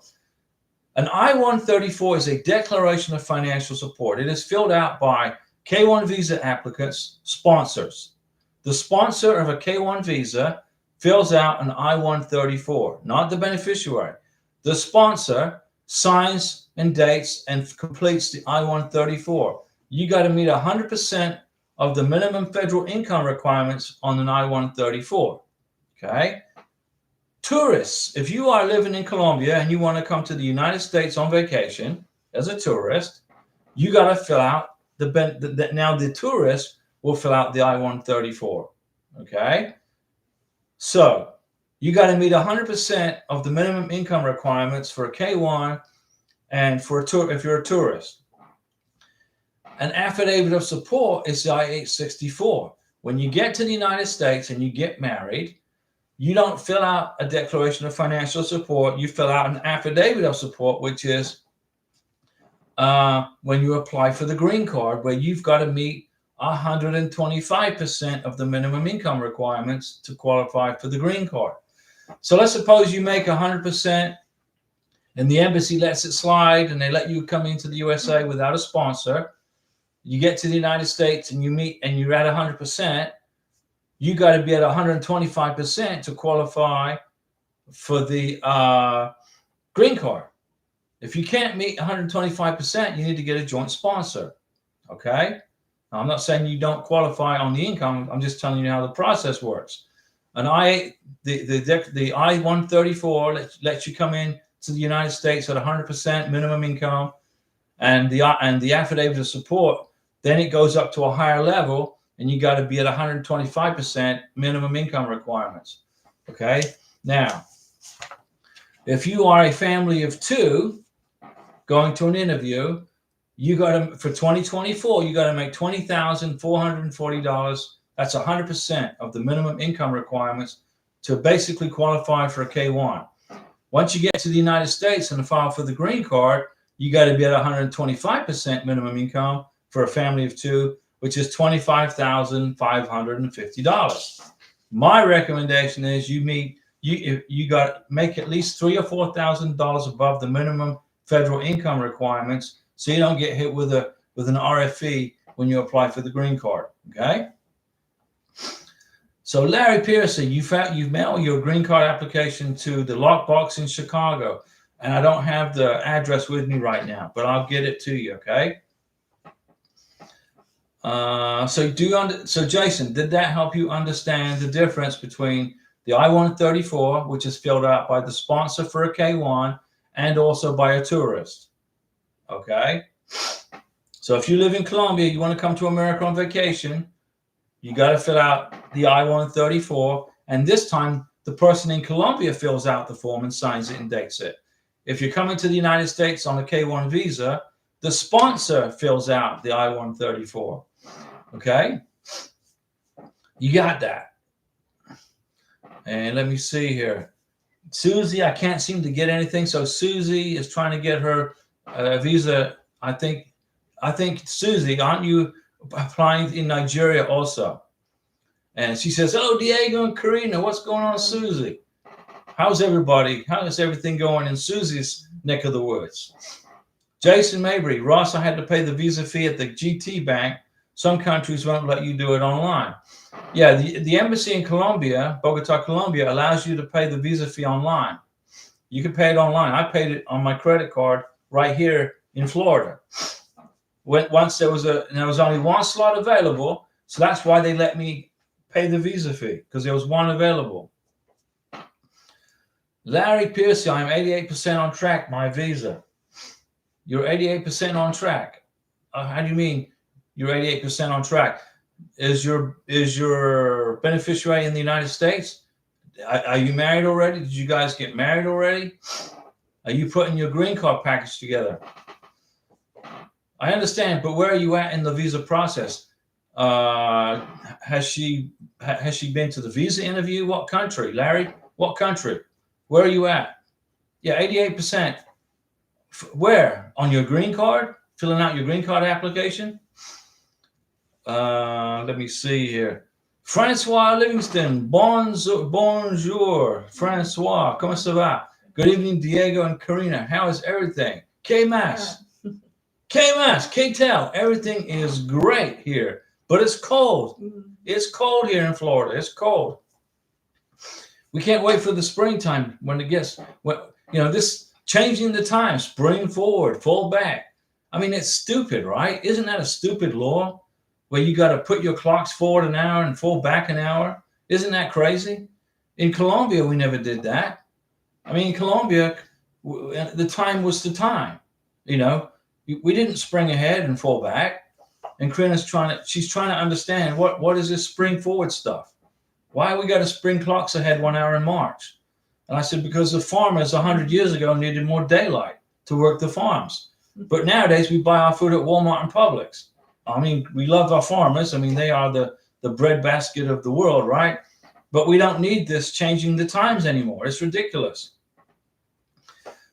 An I-134 is a declaration of financial support. It is filled out by K-1 visa applicants, sponsors. The sponsor of a K-1 visa fills out an I-134, not the beneficiary. The sponsor signs and dates and completes the I-134. You got to meet 100% of the minimum federal income requirements on an I-134. Okay. Tourists, if you are living in Colombia and you want to come to the United States on vacation as a tourist, you got to fill out now the tourist will fill out the I-134. Okay. So you got to meet 100% of the minimum income requirements for a K-1 and for a tour if you're a tourist. An affidavit of support is the I-864. When you get to the United States and you get married, you don't fill out a declaration of financial support. You fill out an affidavit of support, which is when you apply for the green card, where you've got to meet 125% of the minimum income requirements to qualify for the green card. So let's suppose you make 100% and the embassy lets it slide and they let you come into the USA without a sponsor. You get to the United States and you meet and you're at 100%. You got to be at 125% to qualify for the green card. If you can't meet 125%, you need to get a joint sponsor. Okay? Now, I'm not saying you don't qualify on the income. I'm just telling you how the process works. The I-134 lets you come in to the United States at 100% minimum income, and the affidavit of support. Then it goes up to a higher level, and you got to be at 125% minimum income requirements. Okay. Now, if you are a family of two going to an interview, you got to, for 2024, you got to make $20,440. That's 100% of the minimum income requirements to basically qualify for a K-1. Once you get to the United States and file for the green card, you got to be at 125% minimum income for a family of two, which is $25,550. My recommendation is you got to make at least $3,000 or $4,000 above the minimum federal income requirements, so you don't get hit with an RFE when you apply for the green card. Okay. So Larry Pearson, you've mailed your green card application to the lockbox in Chicago, and I don't have the address with me right now, but I'll get it to you. Okay. So Jason, did that help you understand the difference between the I-134, which is filled out by the sponsor for a K-1 and also by a tourist? Okay. So if you live in Colombia, you want to come to America on vacation, you got to fill out the I-134. And this time the person in Colombia fills out the form and signs it and dates it. If you're coming to the United States on a K-1 visa, the sponsor fills out the I-134. Okay. You got that. And let me see here. Susie, I can't seem to get anything. So Susie is trying to get her visa. I think Susie, aren't you applying in Nigeria also? And she says, "Oh, Diego and Karina, what's going on, Susie? How's everybody? How is everything going in Susie's neck of the woods?" Jason Mabry, Ross, I had to pay the visa fee at the GT Bank. Some countries won't let you do it online. Yeah, the embassy in Colombia, Bogota, Colombia, allows you to pay the visa fee online. You can pay it online. I paid it on my credit card right here in Florida. Once there was only one slot available, so that's why they let me pay the visa fee, because there was one available. Larry Piercy, I'm 88% on track, my visa. You're 88% on track. How do you mean you're 88% on track? Is your beneficiary in the United States? Are you married already? Did you guys get married already? Are you putting your green card package together? I understand, but where are you at in the visa process? Has she been to the visa interview? What country, Larry? What country? Where are you at? Yeah, 88%. Where? On your green card? filling out your green card application? Let me see here. Francois Livingston, bonjour. Francois, comment ça va? Good evening, Diego and Karina. How is everything? K-Mas. K-Mas, K-Tel. Everything is great here, but it's cold. It's cold here in Florida. It's cold. We can't wait for the springtime when it gets, this changing the time, spring forward, fall back. I mean, it's stupid, right? Isn't that a stupid law where you got to put your clocks forward an hour and fall back an hour? Isn't that crazy? In Colombia, we never did that. I mean, in Colombia, the time was the time. We didn't spring ahead and fall back. And Karina's she's trying to understand what is this spring forward stuff? Why we got to spring clocks ahead 1 hour in March? And I said, because the farmers 100 years ago needed more daylight to work the farms. But nowadays we buy our food at Walmart and Publix. I mean, we love our farmers. I mean, they are the breadbasket of the world, right? But we don't need this changing the times anymore. It's ridiculous.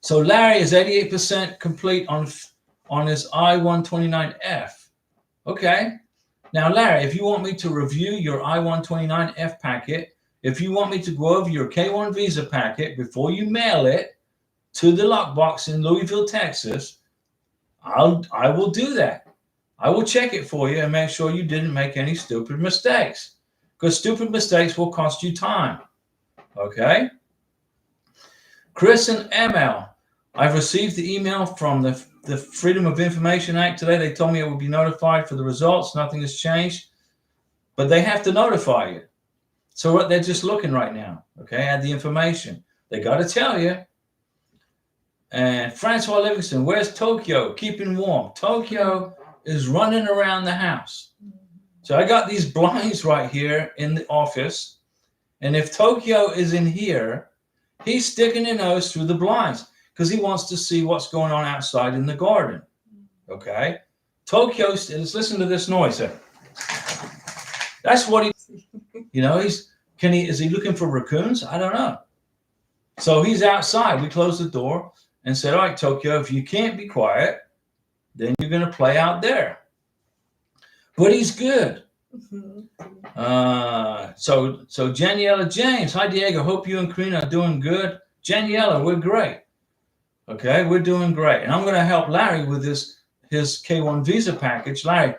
So Larry is 88% complete on his I-129F. Okay. Now, Larry, if you want me to review your I-129F packet, if you want me to go over your K-1 visa packet before you mail it to the lockbox in Louisville, Texas, I will do that. I will check it for you and make sure you didn't make any stupid mistakes, because stupid mistakes will cost you time. Okay? Chris and ML, I've received the email from the Freedom of Information Act today. They told me it would be notified for the results. Nothing has changed, but they have to notify you. So what they're just looking right now, okay, at the information. They got to tell you. And Francois Livingston, where's Tokyo? Keeping warm. Tokyo is running around the house. So I got these blinds right here in the office. And if Tokyo is in here, he's sticking his nose through the blinds because he wants to see what's going on outside in the garden. Okay? Tokyo, let's listen to this noise here. That's what is he looking for raccoons? I don't know. So he's outside. We closed the door and said, all right, Tokyo, if you can't be quiet, then you're going to play out there. But he's good. So Janiela James, hi Diego, hope you and Karina are doing good. Janiela, we're great. Okay, we're doing great. And I'm going to help Larry with his K-1 visa package. Larry,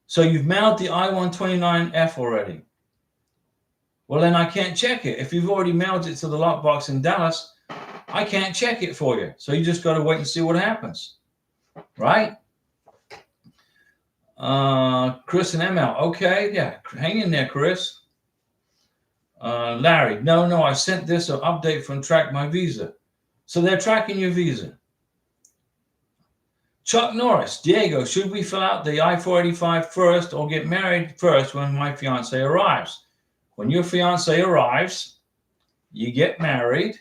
so you've mailed the I-129F already. Well, then I can't check it. If you've already mailed it to the lockbox in Dallas, I can't check it for you. So you just got to wait and see what happens. Right? Chris and ML. Okay, yeah. Hang in there, Chris. Larry. No, I sent this an update from Track My Visa. So they're tracking your visa. Chuck Norris. Diego, should we fill out the I-485 first or get married first when my fiance arrives? When your fiance arrives, you get married.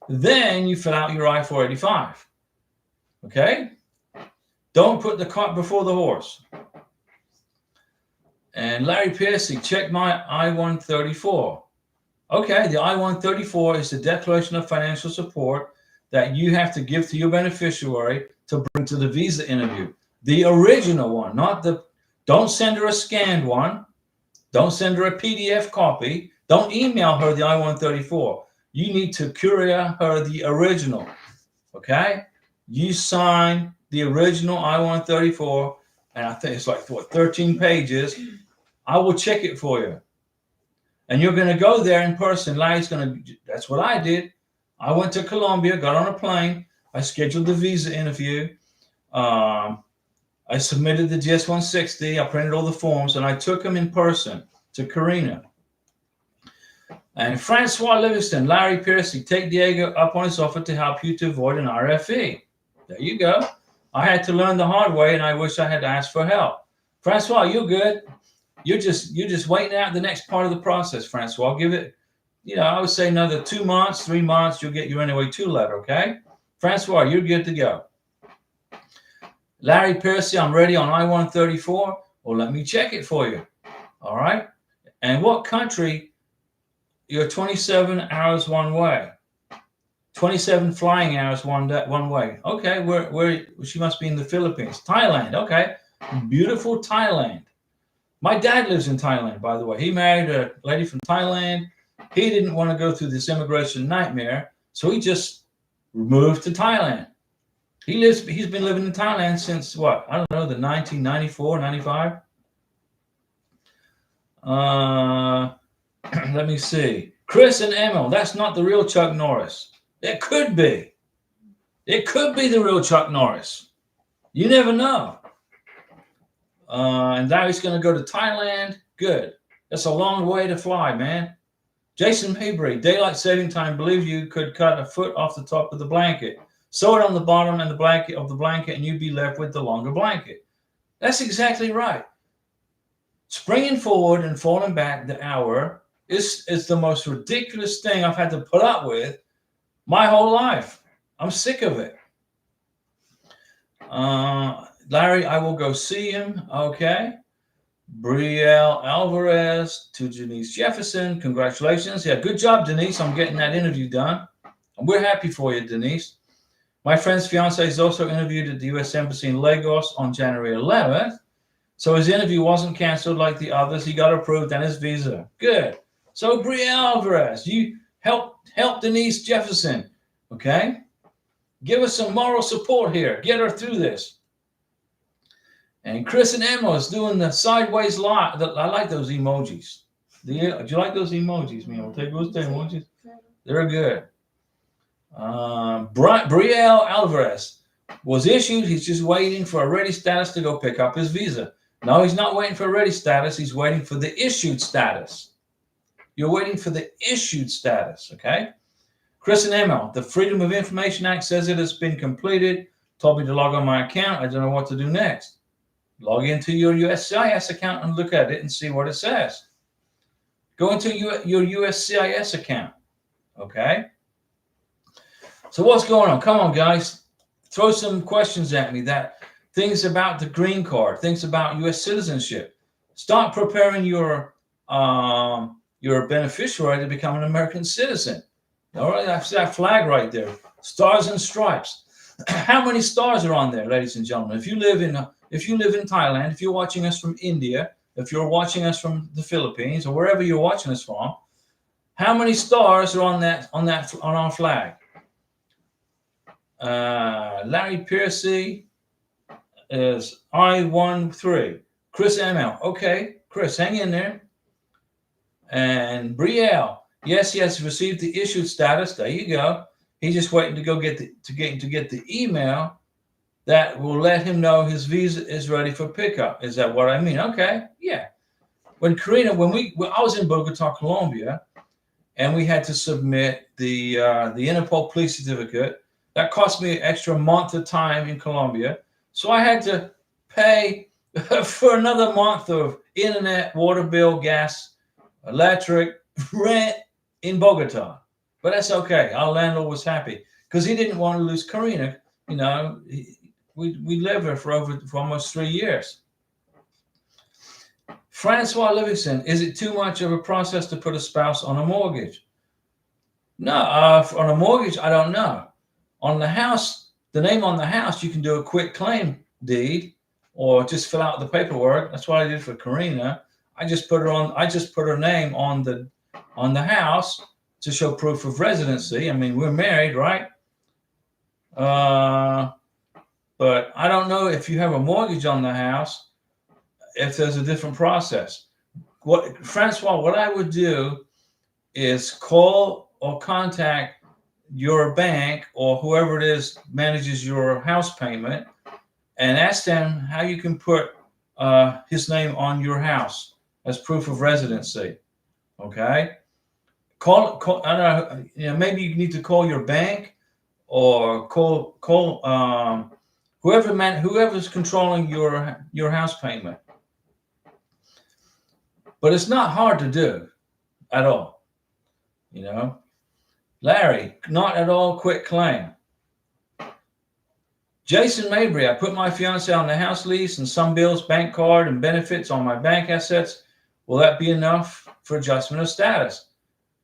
Then you fill out your I-485. Okay? Don't put the cart before the horse. And Larry Piercy, check my I-134. Okay, the I-134 is the declaration of financial support that you have to give to your beneficiary to bring to the visa interview. The original one, don't send her a scanned one. Don't send her a PDF copy. Don't email her the I-134. You need to courier her the original. Okay? You sign the original I-134, and I think it's like 13 pages. I will check it for you. And you're going to go there in person. That's what I did. I went to Colombia, got on a plane. I scheduled the visa interview. I submitted the GS-160. I printed all the forms, and I took them in person to Karina. And Francois Livingston, Larry Piercy, take Diego up on his offer to help you to avoid an RFE. There you go. I had to learn the hard way, and I wish I had asked for help. Francois, you're good. You're just waiting out the next part of the process, Francois. I'll give it, I would say another 2 months, 3 months, you'll get your NOA2 letter, okay? Francois, you're good to go. Larry Piercy, I'm ready on I-134. Well, let me check it for you. All right? And what country? You're 27 hours one way. 27 flying hours one way. Okay, where she must be in the Philippines. Thailand, okay. Beautiful Thailand. My dad lives in Thailand, by the way. He married a lady from Thailand. He didn't want to go through this immigration nightmare, so he just moved to Thailand. He's been living in Thailand since what? I don't know, the 1994, 95. Let me see. Chris and Emil, that's not the real Chuck Norris. It could be. It could be the real Chuck Norris. You never know. And now he's going to go to Thailand. Good. That's a long way to fly, man. Jason Maybury, daylight saving time. Believe you could cut a foot off the top of the blanket, sew it on the bottom and the blanket, and you'd be left with the longer blanket. That's exactly right. Springing forward and falling back the hour is the most ridiculous thing I've had to put up with my whole life. I'm sick of it. Larry, I will go see him. Okay. Brielle Alvarez to Denise Jefferson. Congratulations. Yeah, good job, Denise. I'm getting that interview done. And we're happy for you, Denise. My friend's fiance is also interviewed at the U.S. Embassy in Lagos on January 11th. So his interview wasn't canceled like the others. He got approved and his visa. Good. So Brielle Alvarez, you help Denise Jefferson. Okay. Give us some moral support here. Get her through this. And Chris and Emma is doing the sideways lot. I like those emojis. Do you like those emojis, man? Take those emojis. They're good. Brielle Alvarez was issued. He's just waiting for a ready status to go pick up his visa. No, he's not waiting for a ready status. He's waiting for the issued status. You're waiting for the issued status, okay? Chris and Emma, the Freedom of Information Act says it has been completed. Told me to log on my account. I don't know what to do next. Log into your USCIS account and look at it and see what it says. Go into your USCIS account, okay? So what's going on? Come on, guys. Throw some questions at me. Things about the green card, things about U.S. citizenship. Start preparing your beneficiary to become an American citizen. All right, that's that flag right there. Stars and stripes. How many stars are on there, ladies and gentlemen? If you live in Thailand, if you're watching us from India, if you're watching us from the Philippines or wherever you're watching us from, how many stars are on our flag? Larry Piercy is I13. Chris ML. Okay, Chris, hang in there. And Brielle, yes, he has received the issued status. There you go. He's just waiting to go get the email that will let him know his visa is ready for pickup. Is that what I mean? Okay, yeah. When I was in Bogota, Colombia, and we had to submit the Interpol police certificate. That cost me an extra month of time in Colombia. So I had to pay for another month of internet, water bill, gas, electric, rent in Bogota. But that's okay. Our landlord was happy because he didn't want to lose Karina. You know, we lived there for almost 3 years. Francois Livingston, is it too much of a process to put a spouse on a mortgage? No, on a mortgage, I don't know. On the house, the name on the house, you can do a quick claim deed or just fill out the paperwork. That's what I did for Karina. I just put her name on the house to show proof of residency. I mean, we're married, right? But I don't know if you have a mortgage on the house, if there's a different process. Francois, what I would do is call or contact your bank or whoever it is manages your house payment and ask them how you can put his name on your house as proof of residency. Okay. Call. I don't know. Maybe you need to call your bank or call whoever's controlling your house payment. But it's not hard to do at all. Larry, not at all quick claim. Jason Mabry, I put my fiance on the house lease and some bills, bank card, and benefits on my bank assets. Will that be enough for adjustment of status?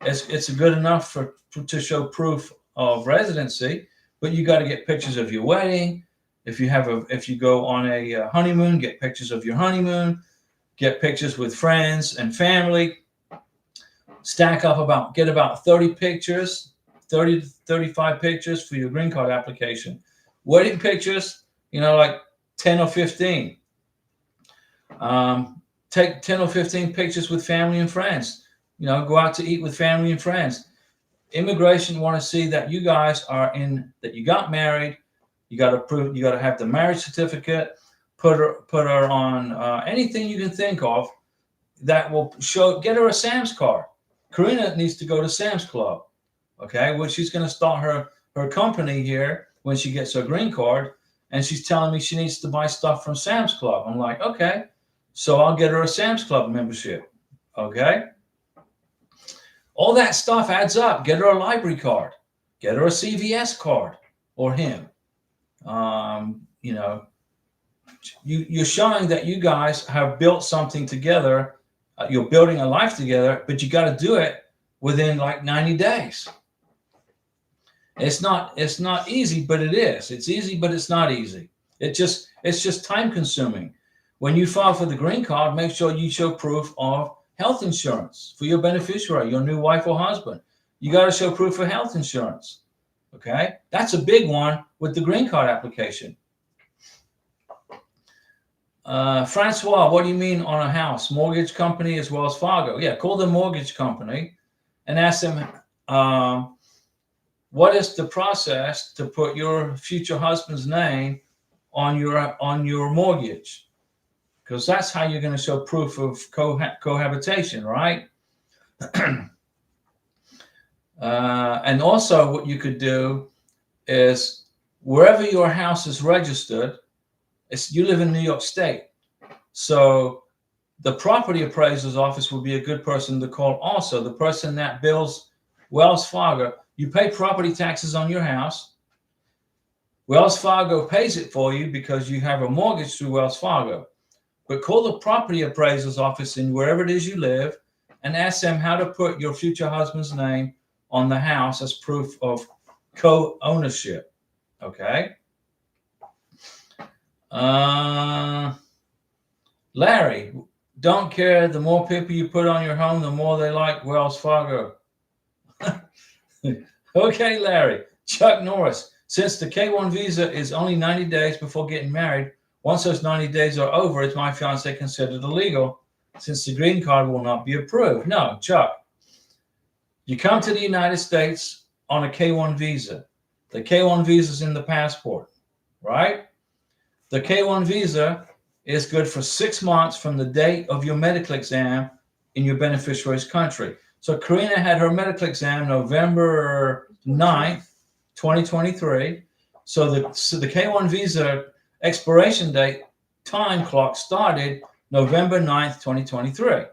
It's good enough to show proof of residency, but you got to get pictures of your wedding. If you go on a honeymoon, get pictures of your honeymoon, get pictures with friends and family. Get about 30 pictures, 30 to 35 pictures for your green card application. Wedding pictures, like 10 or 15. Take 10 or 15 pictures with family and friends. Go out to eat with family and friends. Immigration want to see that you guys that you got married. You got to have the marriage certificate. Put her on anything you can think of that will get her a Sam's card. Karina needs to go to Sam's Club. Okay. Well, she's going to start her company here when she gets her green card. And she's telling me she needs to buy stuff from Sam's Club. I'm like, okay, so I'll get her a Sam's Club membership. Okay. All that stuff adds up. Get her a library card. Get her a CVS card or him. You're showing that you guys have built something together. You're building a life together, but you got to do it within like 90 days. It's not easy, but it is. It's easy, but it's not easy. It's just time consuming. When you file for the green card, make sure you show proof of health insurance for your beneficiary, your new wife or husband. You got to show proof of health insurance. Okay. That's a big one with the green card application. Francois, what do you mean on a house? Mortgage company as Wells Fargo. Yeah, call the mortgage company and ask them, what is the process to put your future husband's name on your mortgage? Because that's how you're going to show proof of cohabitation, right? And also what you could do is wherever your house is registered, you live in New York State. So the property appraiser's office would be a good person to call also. The person that bills Wells Fargo, you pay property taxes on your house. Wells Fargo pays it for you because you have a mortgage through Wells Fargo. But call the property appraiser's office in wherever it is you live and ask them how to put your future husband's name on the house as proof of co-ownership. Okay? Larry, don't care. The more people you put on your home, the more they like Wells Fargo. Okay, Larry. Chuck Norris, since the K-1 visa is only 90 days before getting married, once those 90 days are over, is my fiance considered illegal since the green card will not be approved? No, Chuck. You come to the United States on a K-1 visa. The K-1 visa is in the passport, right? The K-1 visa is good for 6 months from the date of your medical exam in your beneficiary's country. So Karina had her medical exam November 9th, 2023. So the K-1 visa expiration date time clock started November 9th, 2023.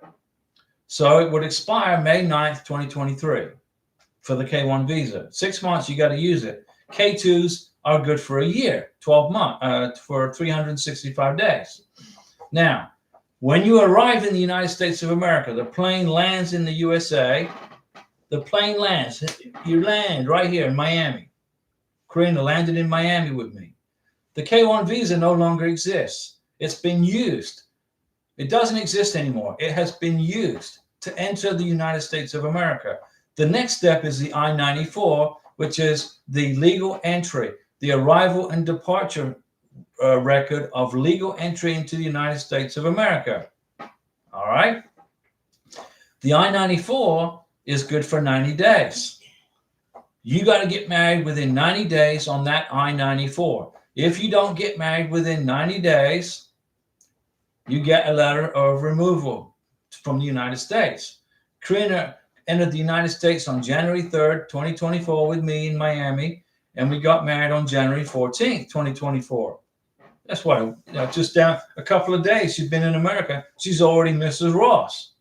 So it would expire May 9th, 2023 for the K-1 visa. 6 months, you got to use it. K-2s are good for a year, 12 months, for 365 days. Now, when you arrive in the United States of America, the plane lands in the USA. The plane lands. You land right here in Miami. Karina landed in Miami with me. The K-1 visa no longer exists. It's been used. It doesn't exist anymore. It has been used to enter the United States of America. The next step is the I-94, which is the legal entry, the arrival and departure record of legal entry into the United States of America. All right. The I-94 is good for 90 days. You got to get married within 90 days on that I-94. If you don't get married within 90 days, you get a letter of removal from the United States. Karina entered the United States on January 3rd, 2024 with me in Miami, and we got married on January 14th, 2024. That's why, just down a couple of days she's been in America. She's already Mrs. Ross.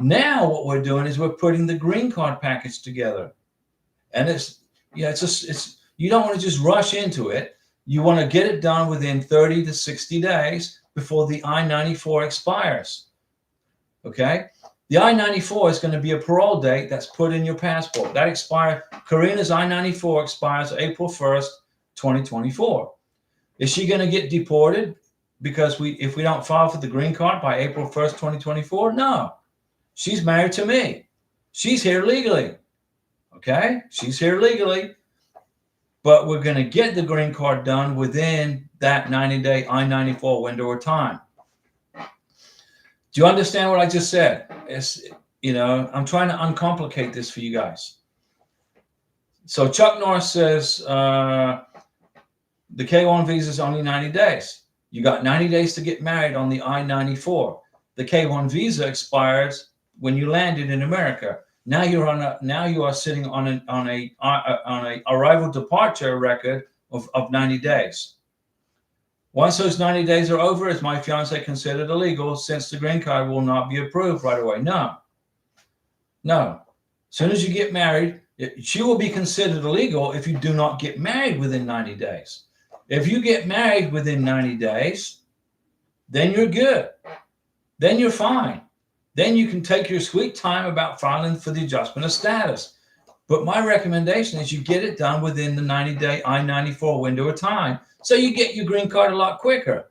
Now what we're doing is we're putting the green card package together. And it's you don't want to just rush into it. You want to get it done within 30 to 60 days before the I-94 expires. Okay? The I-94 is going to be a parole date that's put in your passport. That expires. Karina's I-94 expires April 1st, 2024. Is she going to get deported because if we don't file for the green card by April 1st, 2024? No. She's married to me. She's here legally. Okay? She's here legally. But we're going to get the green card done within that 90-day I-94 window of time. Do you understand what I just said? I'm trying to uncomplicate this for you guys. So Chuck Norris says the K1 visa is only 90 days. You got 90 days to get married on the I-94. The K1 visa expires when you landed in America. Now you are sitting on a arrival departure record of 90 days. Once those 90 days are over, is my fiance considered illegal since the green card will not be approved right away? No. As soon as you get married, she will be considered illegal if you do not get married within 90 days. If you get married within 90 days, then you're good. Then you're fine. Then you can take your sweet time about filing for the adjustment of status. But my recommendation is you get it done within the 90-day I-94 window of time, so you get your green card a lot quicker.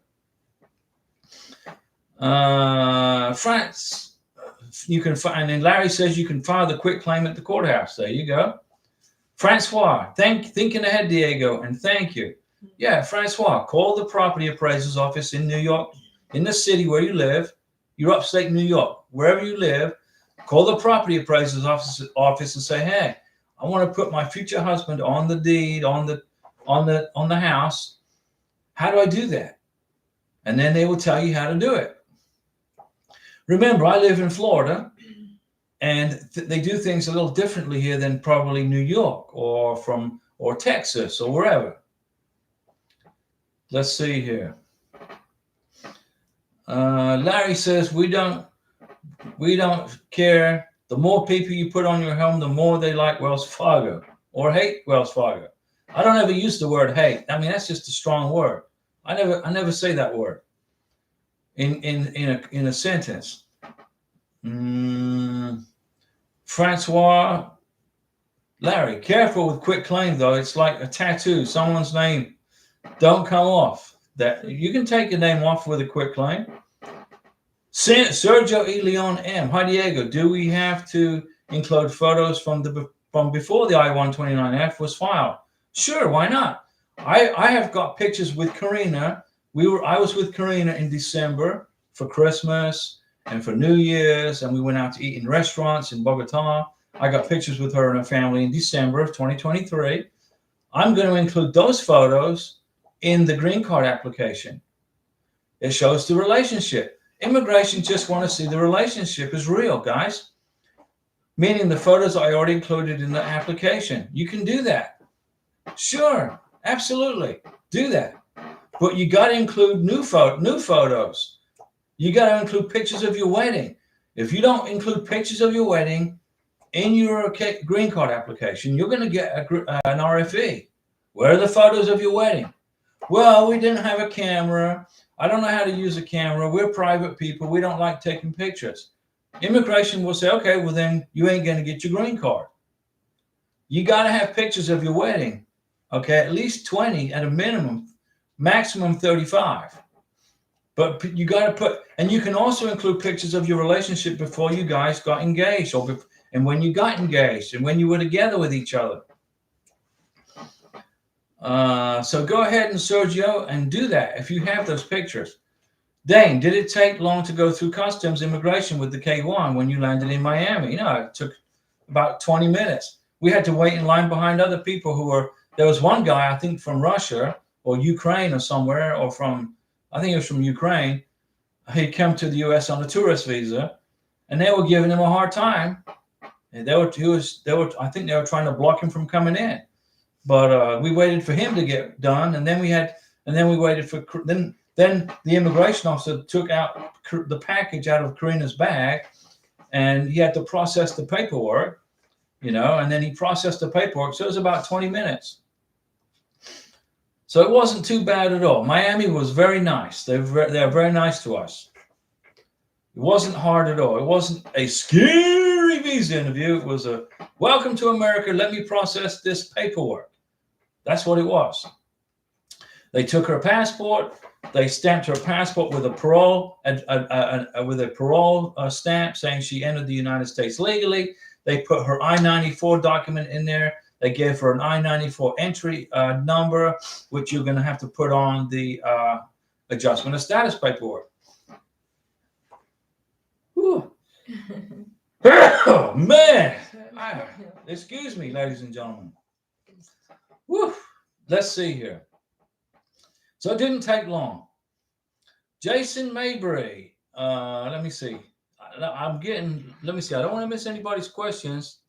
France, you can find, and Larry says you can file the quick claim at the courthouse. There you go. Francois, thinking ahead, Diego, and thank you. Yeah, Francois, call the property appraiser's office in New York, in the city where you live. You're upstate New York, wherever you live. Call the property appraiser's office and say, hey, I want to put my future husband on the deed, on the house. How do I do that? And then they will tell you how to do it. Remember, I live in Florida, and they do things a little differently here than probably New York or Texas or wherever. Let's see here. Larry says we don't care. The more people you put on your home, the more they like Wells Fargo or hate Wells Fargo. I don't ever use the word hate. I mean, that's just a strong word. I never say that word in a sentence. Francois, Larry, careful with quick claim though. It's like a tattoo. Someone's name don't come off. That you can take your name off with a quick claim. Sergio E. Leon M. Hi Diego, do we have to include photos from before the I-129F was filed? Sure, why not? I have got pictures with Karina. I was with Karina in December for Christmas and for New Year's, and we went out to eat in restaurants in Bogota. I got pictures with her and her family in December of 2023. I'm going to include those photos in the green card application. It shows the relationship. Immigration just want to see the relationship is real, guys. Meaning the photos I already included in the application. You can do that. Sure, absolutely. Do that. But you got to include new photos. You got to include pictures of your wedding. If you don't include pictures of your wedding in your green card application, you're going to get an RFE. Where are the photos of your wedding? Well, we didn't have a camera. I don't know how to use a camera. We're private people. We don't like taking pictures. Immigration will say, okay, well then you ain't going to get your green card. You got to have pictures of your wedding. Okay, at least 20 at a minimum, maximum 35. But you got to put, and you can also include pictures of your relationship before you guys got engaged, and when you got engaged, and when you were together with each other. So go ahead and Sergio and do that if you have those pictures. Dane, did it take long to go through customs immigration with the K1 when you landed in Miami? No, it took about 20 minutes. We had to wait in line behind other people there was one guy, I think from Russia or Ukraine or somewhere, or I think it was from Ukraine. He'd come to the US on a tourist visa, and they were giving him a hard time. And I think they were trying to block him from coming in. But we waited for him to get done, and then we waited for then the immigration officer took out the package out of Karina's bag, and he had to process the paperwork, and then he processed the paperwork. So it was about 20 minutes. So it wasn't too bad at all. Miami was very nice. They're very nice to us. It wasn't hard at all. It wasn't a scary visa interview. It was a welcome to America. Let me process this paperwork. That's what it was. They took her passport. They stamped her passport with a parole stamp saying she entered the United States legally. They put her I-94 document in there. They gave her an I-94 entry number, which you're going to have to put on the adjustment of status paperwork. Oh, man. Excuse me, ladies and gentlemen. Woo. Let's see here. So it didn't take long. Jason Mabry. Let me see. Let me see. I don't want to miss anybody's questions.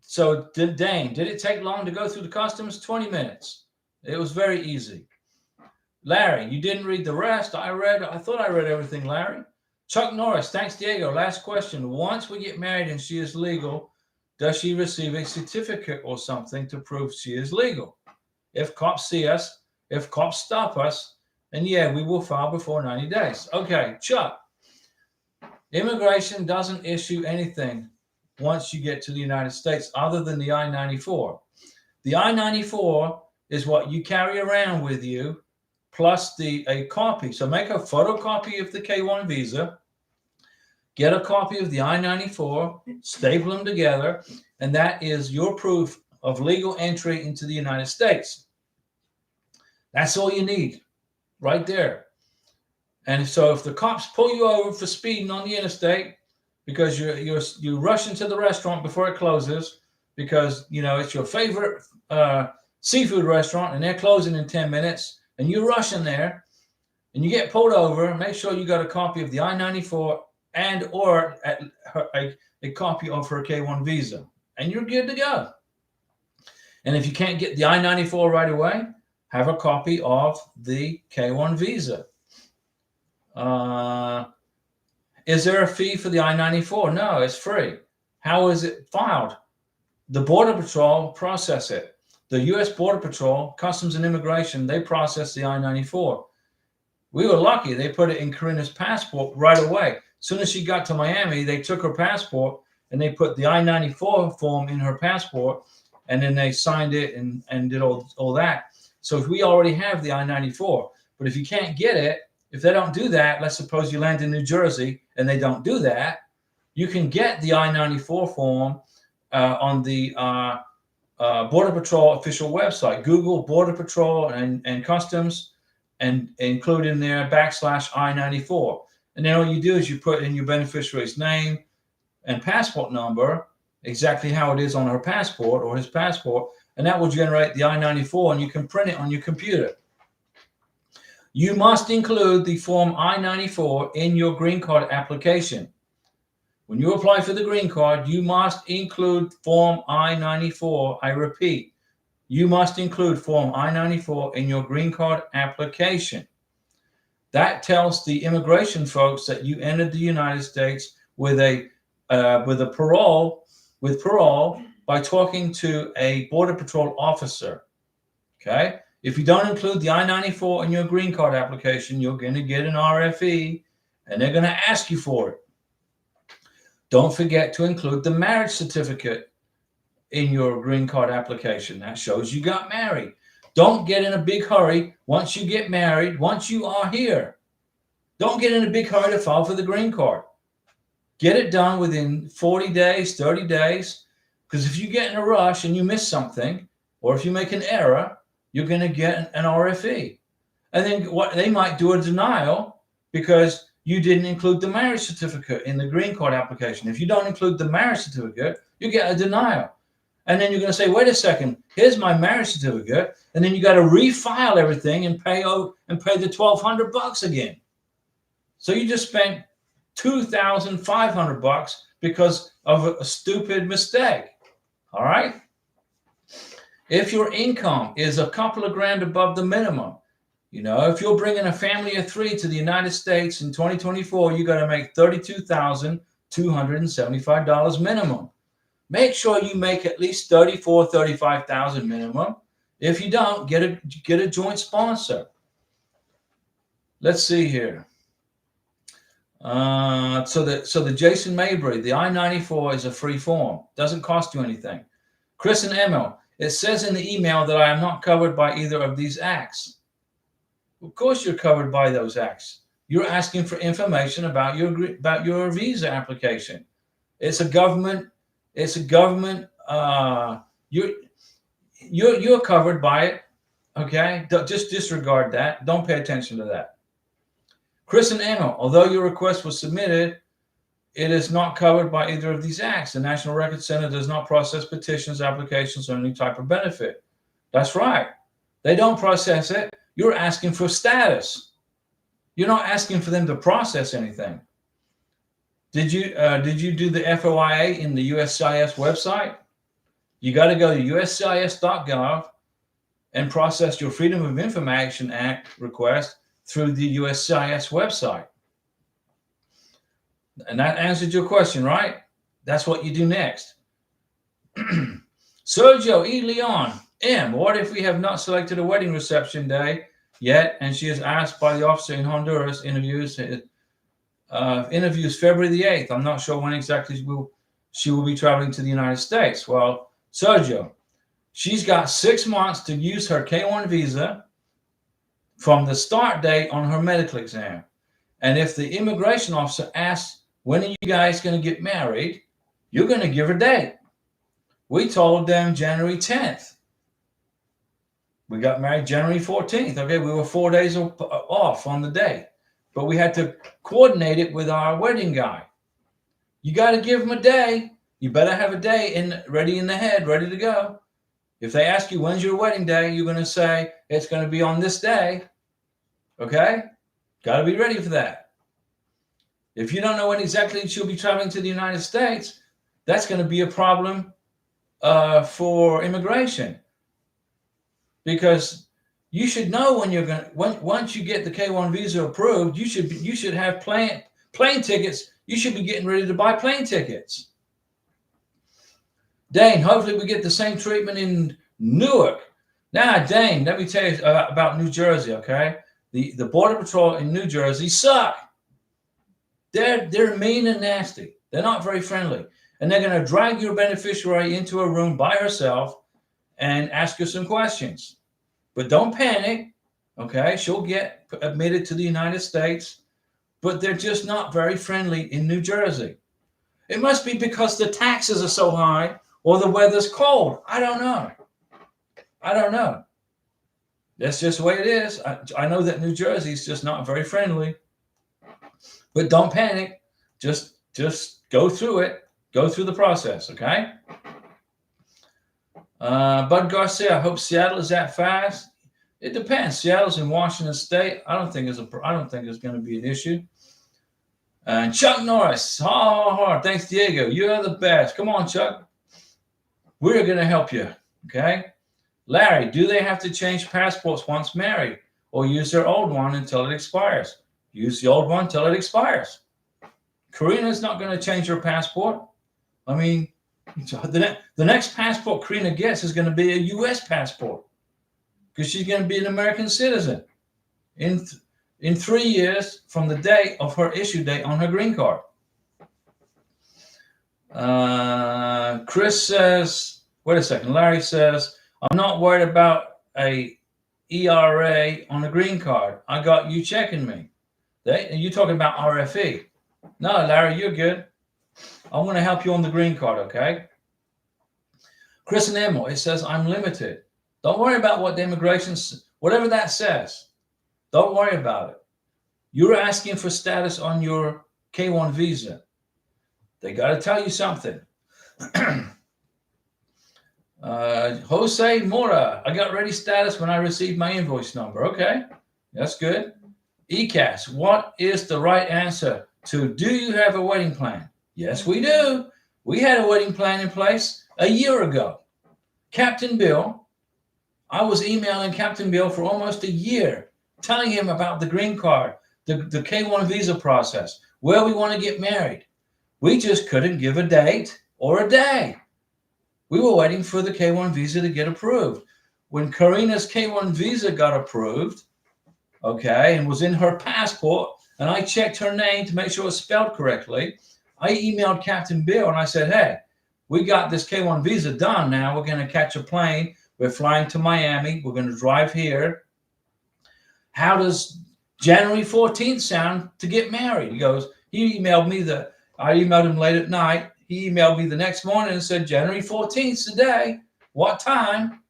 So Dane, did it take long to go through the customs? 20 minutes. It was very easy. Larry, you didn't read the rest. I thought I read everything, Larry. Chuck Norris, thanks, Diego. Last question. Once we get married and she is legal, does she receive a certificate or something to prove she is legal? If cops see us, if cops stop us, then yeah, we will file before 90 days. Okay, Chuck. Immigration doesn't issue anything once you get to the United States other than the I-94. The I-94 is what you carry around with you plus a copy. So make a photocopy of the K-1 visa, get a copy of the I-94, staple them together, and that is your proof of legal entry into the United States. That's all you need right there. And so if the cops pull you over for speeding on the interstate because you rush into the restaurant before it closes because, you know, it's your favorite seafood restaurant and they're closing in 10 minutes and you rush in there and you get pulled over, make sure you got a copy of the I-94 and or a copy of her K-1 visa, and you're good to go. And if you can't get the I-94 right away, have a copy of the K-1 visa. Is there a fee for the I-94? No, it's free. How is it filed? The Border Patrol process it. The U.S. Border Patrol, Customs and Immigration, they process the I-94. We were lucky. They put it in Karina's passport right away. As soon as she got to Miami, they took her passport and they put the I-94 form in her passport, and then they signed it and did all that. So if we already have the I-94, but if you can't get it, if they don't do that, let's suppose you land in New Jersey and they don't do that, you can get the I-94 form on the Border Patrol official website. Google Border Patrol and Customs and include in there /I-94. And then all you do is you put in your beneficiary's name and passport number, exactly how it is on her passport or his passport, and that will generate the I-94 and you can print it on your computer. You must include the form I-94 in your green card application. When you apply for the green card, you must include form I-94. I repeat, you must include form I-94 in your green card application. That tells the immigration folks that you entered the United States with parole by talking to a Border Patrol officer. Okay? If you don't include the I-94 in your green card application, you're going to get an RFE, and they're going to ask you for it. Don't forget to include the marriage certificate in your green card application. That shows you got married. Don't get in a big hurry once you get married, once you are here. Don't get in a big hurry to file for the green card. Get it done within 40 days, 30 days, because if you get in a rush and you miss something, or if you make an error, you're going to get an RFE. And then what they might do a denial because you didn't include the marriage certificate in the green card application. If you don't include the marriage certificate, you get a denial. And then you're going to say, wait a second, here's my marriage certificate. And then you got to refile everything and pay the $1,200 again. So you just spent $2,500 because of a stupid mistake. All right. If your income is a couple of grand above the minimum, you know, if you're bringing a family of 3 to the United States in 2024, you got to make $32,275 minimum. Make sure you make at least $34,000-$35,000 minimum. If you don't, get a joint sponsor. Let's see here. So the Jason Mabry, the I-94 is a free form. Doesn't cost you anything. Chris and Emil, it says in the email that I am not covered by either of these acts. Of course you're covered by those acts. You're asking for information about your visa application. It's a government. You're covered by it. Okay, just disregard that. Don't pay attention to that. Chris and Emil, although your request was submitted, it is not covered by either of these acts. The National Records Center does not process petitions, applications, or any type of benefit. That's right. They don't process it. You're asking for status. You're not asking for them to process anything. Did you do the FOIA in the USCIS website? You got to go to uscis.gov and process your Freedom of Information Act request through the USCIS website. And that answered your question, right? That's what you do next. Sergio E. Leon M. What if we have not selected a wedding reception day yet, and she is asked by the officer in Honduras interviews February the 8th. I'm not sure when exactly she will be traveling to the United States. Well, Sergio, she's got 6 months to use her K-1 visa from the start date on her medical exam. And if the immigration officer asks, when are you guys going to get married? You're going to give her a date. We told them January 10th. We got married January 14th. Okay, we were 4 days off on the day. But we had to coordinate it with our wedding guy. You got to give them a day. You better have a day ready in the head, ready to go. If they ask you, when's your wedding day? You're going to say, it's going to be on this day. Okay? Got to be ready for that. If you don't know when exactly she'll be traveling to the United States, that's going to be a problem for immigration. Because you should know when you're going. Once you get the K-1 visa approved, you should have plane tickets. You should be getting ready to buy plane tickets. Dane, hopefully we get the same treatment in Newark. Now, Dane, let me tell you about New Jersey. Okay, the Border Patrol in New Jersey suck. They're mean and nasty. They're not very friendly, and they're going to drag your beneficiary into a room by herself and ask her some questions. But don't panic, okay? She'll get admitted to the United States, but they're just not very friendly in New Jersey. It must be because the taxes are so high or the weather's cold. I don't know. That's just the way it is. I know that New Jersey is just not very friendly. But don't panic. Just go through it. Go through the process, okay? Bud Garcia, I hope Seattle is that fast. It depends. Seattle's in Washington State. I don't think it's going to be an issue. And Chuck Norris, thanks, Diego. You're the best. Come on, Chuck. We're going to help you, okay? Larry, do they have to change passports once married or use their old one until it expires? Use the old one until it expires. Karina's not going to change her passport. I mean, the next passport Karina gets is going to be a U.S. passport because she's going to be an American citizen in 3 years from the date of her issue date on her green card. Chris says, wait a second. Larry says, I'm not worried about a ERA on a green card. I got you checking me. You're talking about RFE. No, Larry, you're good. I want to help you on the green card, okay? Chris and Emil, it says I'm limited. Don't worry about what the immigration, whatever that says. Don't worry about it. You're asking for status on your K-1 visa. They got to tell you something. Jose Mora, I got ready status when I received my invoice number. Okay, that's good. ECAS, what is the right answer to do you have a wedding plan? Yes, we do. We had a wedding plan in place a year ago. Captain Bill, I was emailing Captain Bill for almost a year, telling him about the green card, the K-1 visa process, where we want to get married. We just couldn't give a date or a day. We were waiting for the K-1 visa to get approved. When Karina's K-1 visa got approved, okay, and was in her passport, and I checked her name to make sure it was spelled correctly. I emailed Captain Bill and I said, hey, we got this K1 visa done now. We're going to catch a plane. We're flying to Miami. We're going to drive here. How does January 14th sound to get married? He goes, he emailed me I emailed him late at night. He emailed me the next morning and said, January 14th today. What time?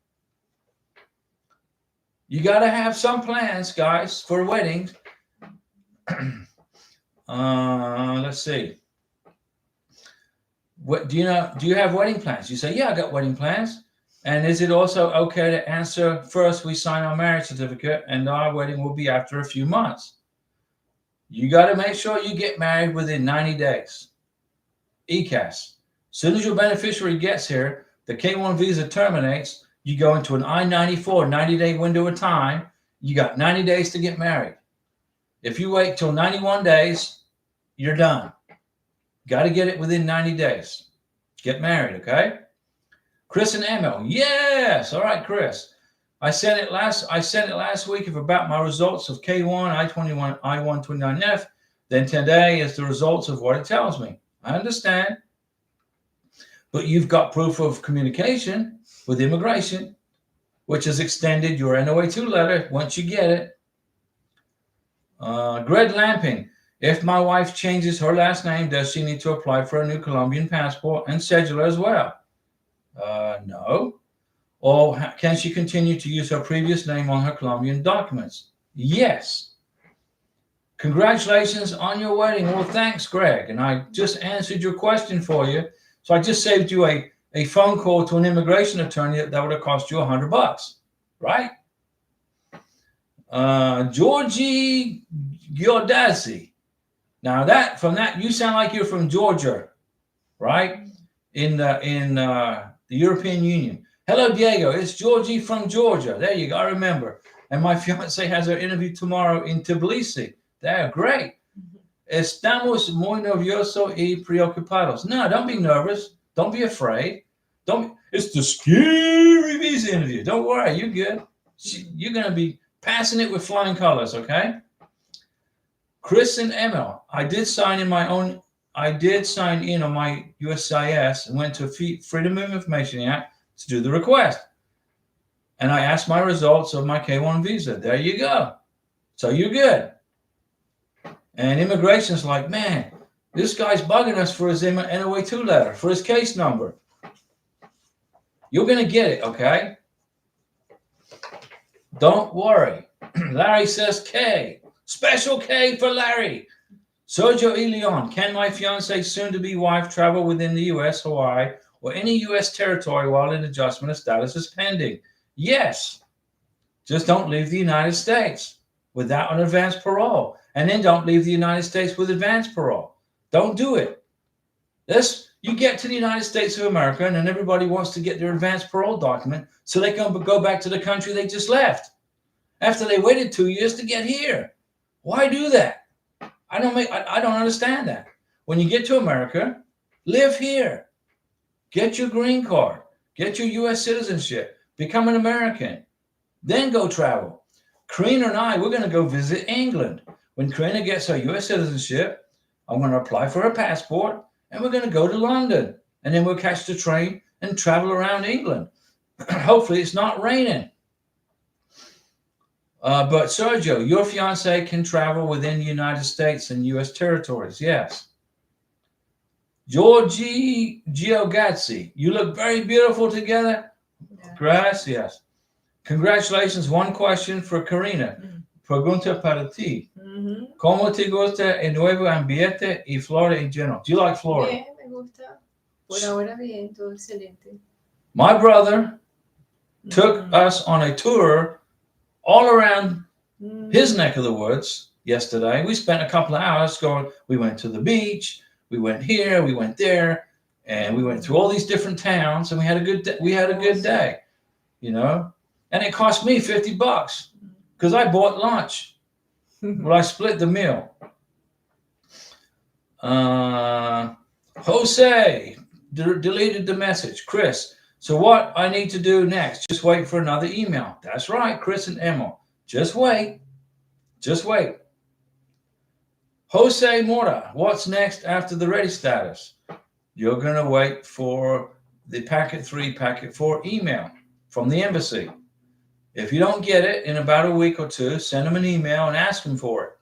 You got to have some plans, guys, for weddings. Let's see. What do you have wedding plans? You say, yeah, I got wedding plans. And is it also okay to answer first we sign our marriage certificate and our wedding will be after a few months? You got to make sure you get married within 90 days. ECAS. As soon as your beneficiary gets here, the K1 visa terminates. You go into an I-94 90-day window of time. You got 90 days to get married. If you wait till 91 days, you're done. Got to get it within 90 days. Get married, okay? Chris and Emil. Yes. All right, Chris. I sent it last week about my results of K1, I-21, I-129F. Then today is the results of what it tells me. I understand. But you've got proof of communication with immigration, which has extended your NOA2 letter once you get it. Greg Lamping. If my wife changes her last name, does she need to apply for a new Colombian passport and scheduler as well? No. Or can she continue to use her previous name on her Colombian documents? Yes. Congratulations on your wedding. Well, thanks, Greg. And I just answered your question for you. So I just saved you a phone call to an immigration attorney that would have cost you $100, right? Georgie Giordazzi. Now from that, you sound like you're from Georgia, right? In the European Union. Hello, Diego. It's Georgie from Georgia. There you go. I remember. And my fiance has her interview tomorrow in Tbilisi. They're great. Estamos muy nerviosos y preocupados. No, don't be nervous. Don't be afraid. It's the scary visa interview. Don't worry. You're good. You're going to be passing it with flying colors, okay? Chris and Emil. I did sign in on my USCIS and went to Freedom of Information Act to do the request. And I asked my results of my K1 visa. There you go. So you're good. And immigration's like, man, this guy's bugging us for his NOA2 letter, for his case number. You're going to get it, okay? Don't worry. Larry says K. Special K for Larry. Sergio E. Leon, can my fiancé soon-to-be wife travel within the U.S., Hawaii, or any U.S. territory while an adjustment of status is pending? Yes. Just don't leave the United States without an advance parole. And then don't leave the United States with advance parole. Don't do it. You get to the United States of America, and then everybody wants to get their advance parole document so they can go back to the country they just left after they waited 2 years to get here. Why do that? I don't understand that. When you get to America, live here. Get your green card. Get your U.S. citizenship. Become an American. Then go travel. Karina and I, we're going to go visit England. When Karina gets her U.S. citizenship, I'm going to apply for her passport, and we're going to go to London. And then we'll catch the train and travel around England. Hopefully it's not raining. But Sergio, your fiance can travel within the United States and U.S. territories. Yes. Georgie Giogazzi, you look very beautiful together. Yeah. Gracias. Congratulations. One question for Karina. Pregunta para ti. ¿Cómo te gusta el nuevo ambiente y Florida en general? Do you like Florida? Bien, me gusta. Por ahora bien, todo excelente. My brother took us on a tour all around his neck of the woods yesterday. We spent a couple of hours going. We went to the beach. We went here. We went there, and we went through all these different towns. And we had a good day, you know. And it cost me $50 because I bought lunch. Well, I split the meal. Jose deleted the message. Chris. So what I need to do next? Just wait for another email. That's right, Chris and Emma. Just wait. Just wait. Jose Mora, what's next after the ready status? You're going to wait for the packet 3, packet 4 email from the embassy. If you don't get it in about a week or two, send them an email and ask them for it.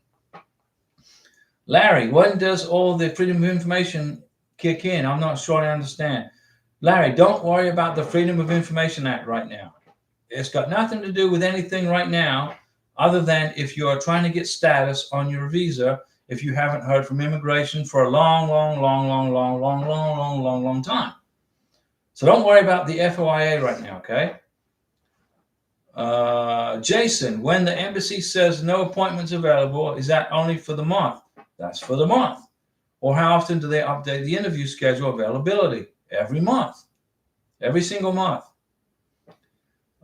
Larry, when does all the Freedom of Information kick in? I'm not sure I understand. Larry, don't worry about the Freedom of Information Act right now. It's got nothing to do with anything right now other than if you are trying to get status on your visa if you haven't heard from immigration for a long time. So don't worry about the FOIA right now, okay? Jason, when the embassy says no appointments available, is that only for the month? That's for the month. Or how often do they update the interview schedule availability? Every month. Every single month.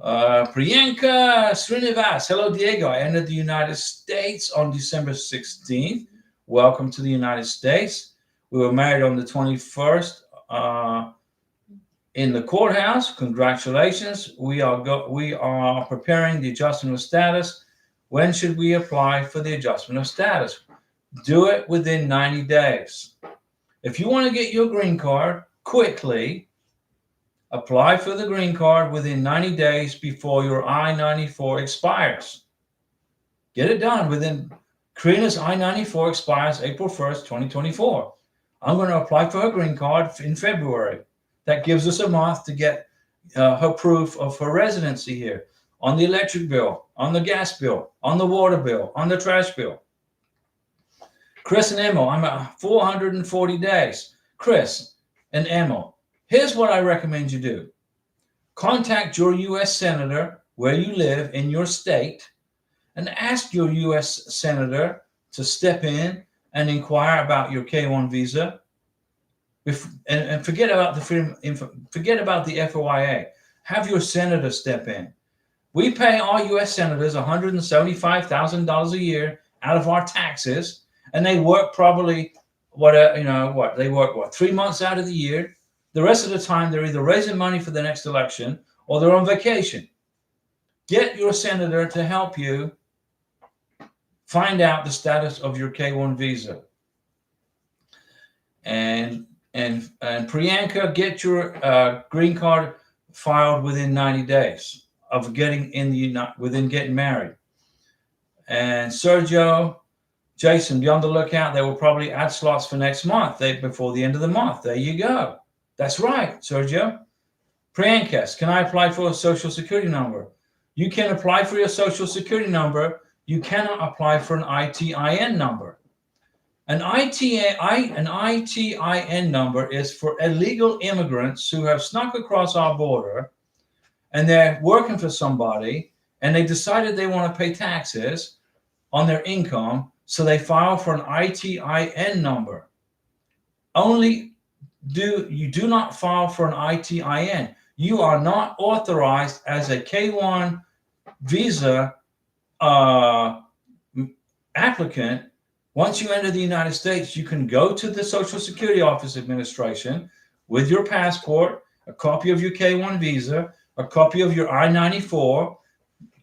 Priyanka Srinivas. Hello, Diego. I entered the United States on December 16th. Welcome to the United States. We were married on the 21st in the courthouse. Congratulations. We are preparing the adjustment of status. When should we apply for the adjustment of status? Do it within 90 days. If you want to get your green card quickly, apply for the green card within 90 days before your I-94 expires. Get it done within. Karina's I-94 expires April 1st, 2024. I'm going to apply for her green card in February. That gives us a month to get her proof of her residency here on the electric bill, on the gas bill, on the water bill, on the trash bill. Chris and Emil, I'm at 440 days. Chris and Emil, here's what I recommend you do. Contact your U.S. Senator where you live in your state and ask your U.S. Senator to step in and inquire about your K-1 visa. And forget about forget about the FOIA. Have your senator step in. We pay our U.S. senators $175,000 a year out of our taxes, and they work probably they work 3 months out of the year. The rest of the time they're either raising money for the next election or they're on vacation. Get your senator to help you find out the status of your K-1 visa. And Priyanka, get your green card filed within 90 days of getting getting married. And Sergio, Jason, be on the lookout. They will probably add slots for next month, before the end of the month. There you go. That's right, Sergio. Priyanka, can I apply for a social security number? You can apply for your social security number. You cannot apply for an ITIN number. An ITIN number is for illegal immigrants who have snuck across our border and they're working for somebody and they decided they want to pay taxes on their income, so they file for an ITIN number. You do not file for an ITIN. You are not authorized as a K-1 visa applicant. Once you enter the United States, you can go to the Social Security Office Administration with your passport, a copy of your K-1 visa, a copy of your I-94.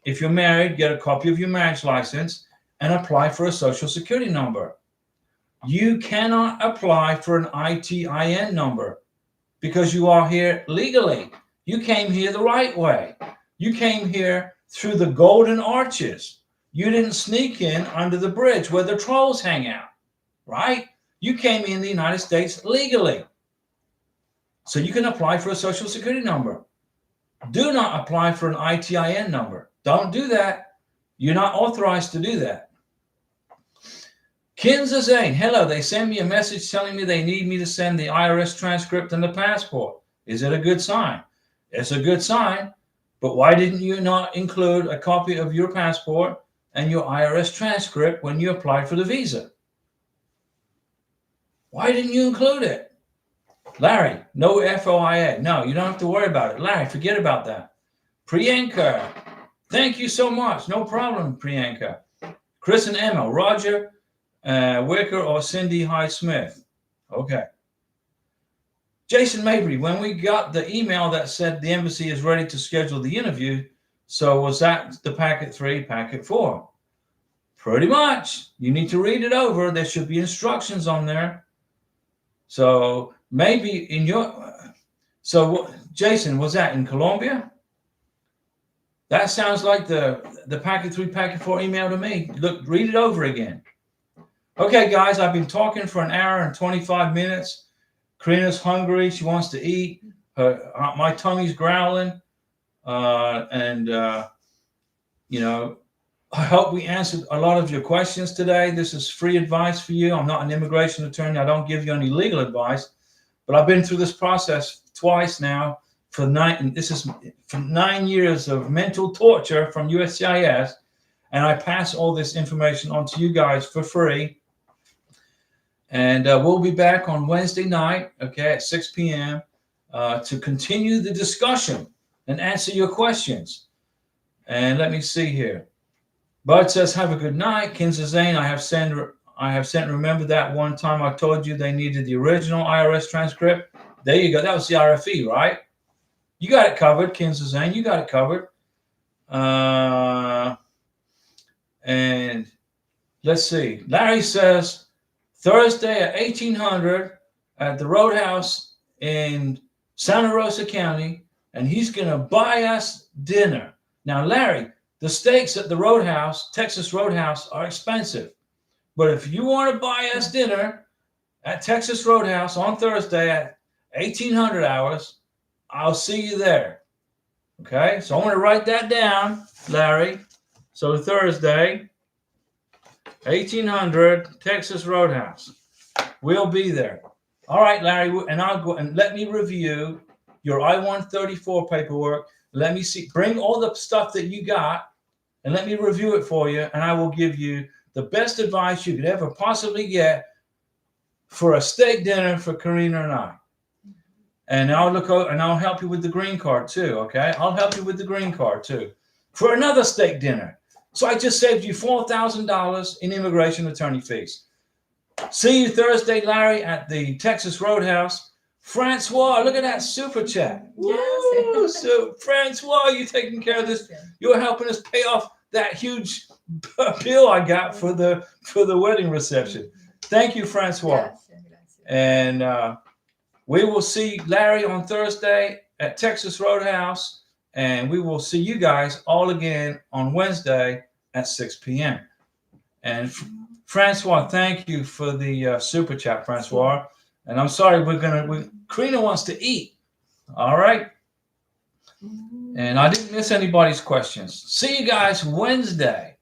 If you're married, get a copy of your marriage license and apply for a Social Security number. You cannot apply for an ITIN number because you are here legally. You came here the right way. You came here through the Golden Arches. You didn't sneak in under the bridge where the trolls hang out, right? You came in the United States legally. So you can apply for a Social Security number. Do not apply for an ITIN number. Don't do that. You're not authorized to do that. Kinza Zane, hello. They send me a message telling me they need me to send the IRS transcript and the passport. Is it a good sign? It's a good sign. But why didn't you not include a copy of your passport and your IRS transcript when you applied for the visa? Why didn't you include it? Larry, no FOIA. No, you don't have to worry about it. Larry, forget about that. Priyanka, thank you so much. No problem, Priyanka. Chris and Emma, Roger Wicker or Cindy Hyde-Smith. Okay. Jason Mabry, when we got the email that said the embassy is ready to schedule the interview, so was that the packet 3, packet 4? Pretty much. You need to read it over. There should be instructions on there. So maybe in your, so Jason, was that in Colombia? That sounds like the packet 3, packet 4 email to me. Look, read it over again. Okay, guys, I've been talking for an hour and 25 minutes. Karina's hungry. She wants to eat. My tummy's growling. You know, I hope we answered a lot of your questions today. This is free advice for you. I'm not an immigration attorney. I don't give you any legal advice, but I've been through this process twice now for 9 years of mental torture from USCIS, and I pass all this information on to you guys for free. And we'll be back on Wednesday night, okay, at 6 p.m. To continue the discussion and answer your questions. And let me see here. Bud says, have a good night. Kinza Zane, I have sent, remember that one time I told you they needed the original IRS transcript? There you go. That was the RFE, right? You got it covered, Kinza Zane. You got it covered. And let's see. Larry says, Thursday at 1800 at the Roadhouse in Santa Rosa County, and he's going to buy us dinner. Now, Larry, the steaks at the Roadhouse, Texas Roadhouse, are expensive. But if you want to buy us dinner at Texas Roadhouse on Thursday at 1800 hours, I'll see you there. Okay? So I'm going to write that down, Larry. So Thursday, 1800, Texas Roadhouse. We'll be there. All right, Larry, and I'll go and let me review your I-134 paperwork. Let me see, bring all the stuff that you got and let me review it for you, and I will give you the best advice you could ever possibly get for a steak dinner for Karina and I. And I'll look over and I'll help you with the green card too, okay? I'll help you with the green card too for another steak dinner. So I just saved you $4,000 in immigration attorney fees. See you Thursday, Larry, at the Texas Roadhouse. Francois, look at that super chat. Woo! So Francois, you taking care of this. You're helping us pay off that huge bill I got for the wedding reception. Thank you, Francois. And we will see Larry on Thursday at Texas Roadhouse, and we will see you guys all again on Wednesday at 6 p.m. And Francois, thank you for the super chat, Francois. And I'm sorry, Karina wants to eat. All right. And I didn't miss anybody's questions. See you guys Wednesday.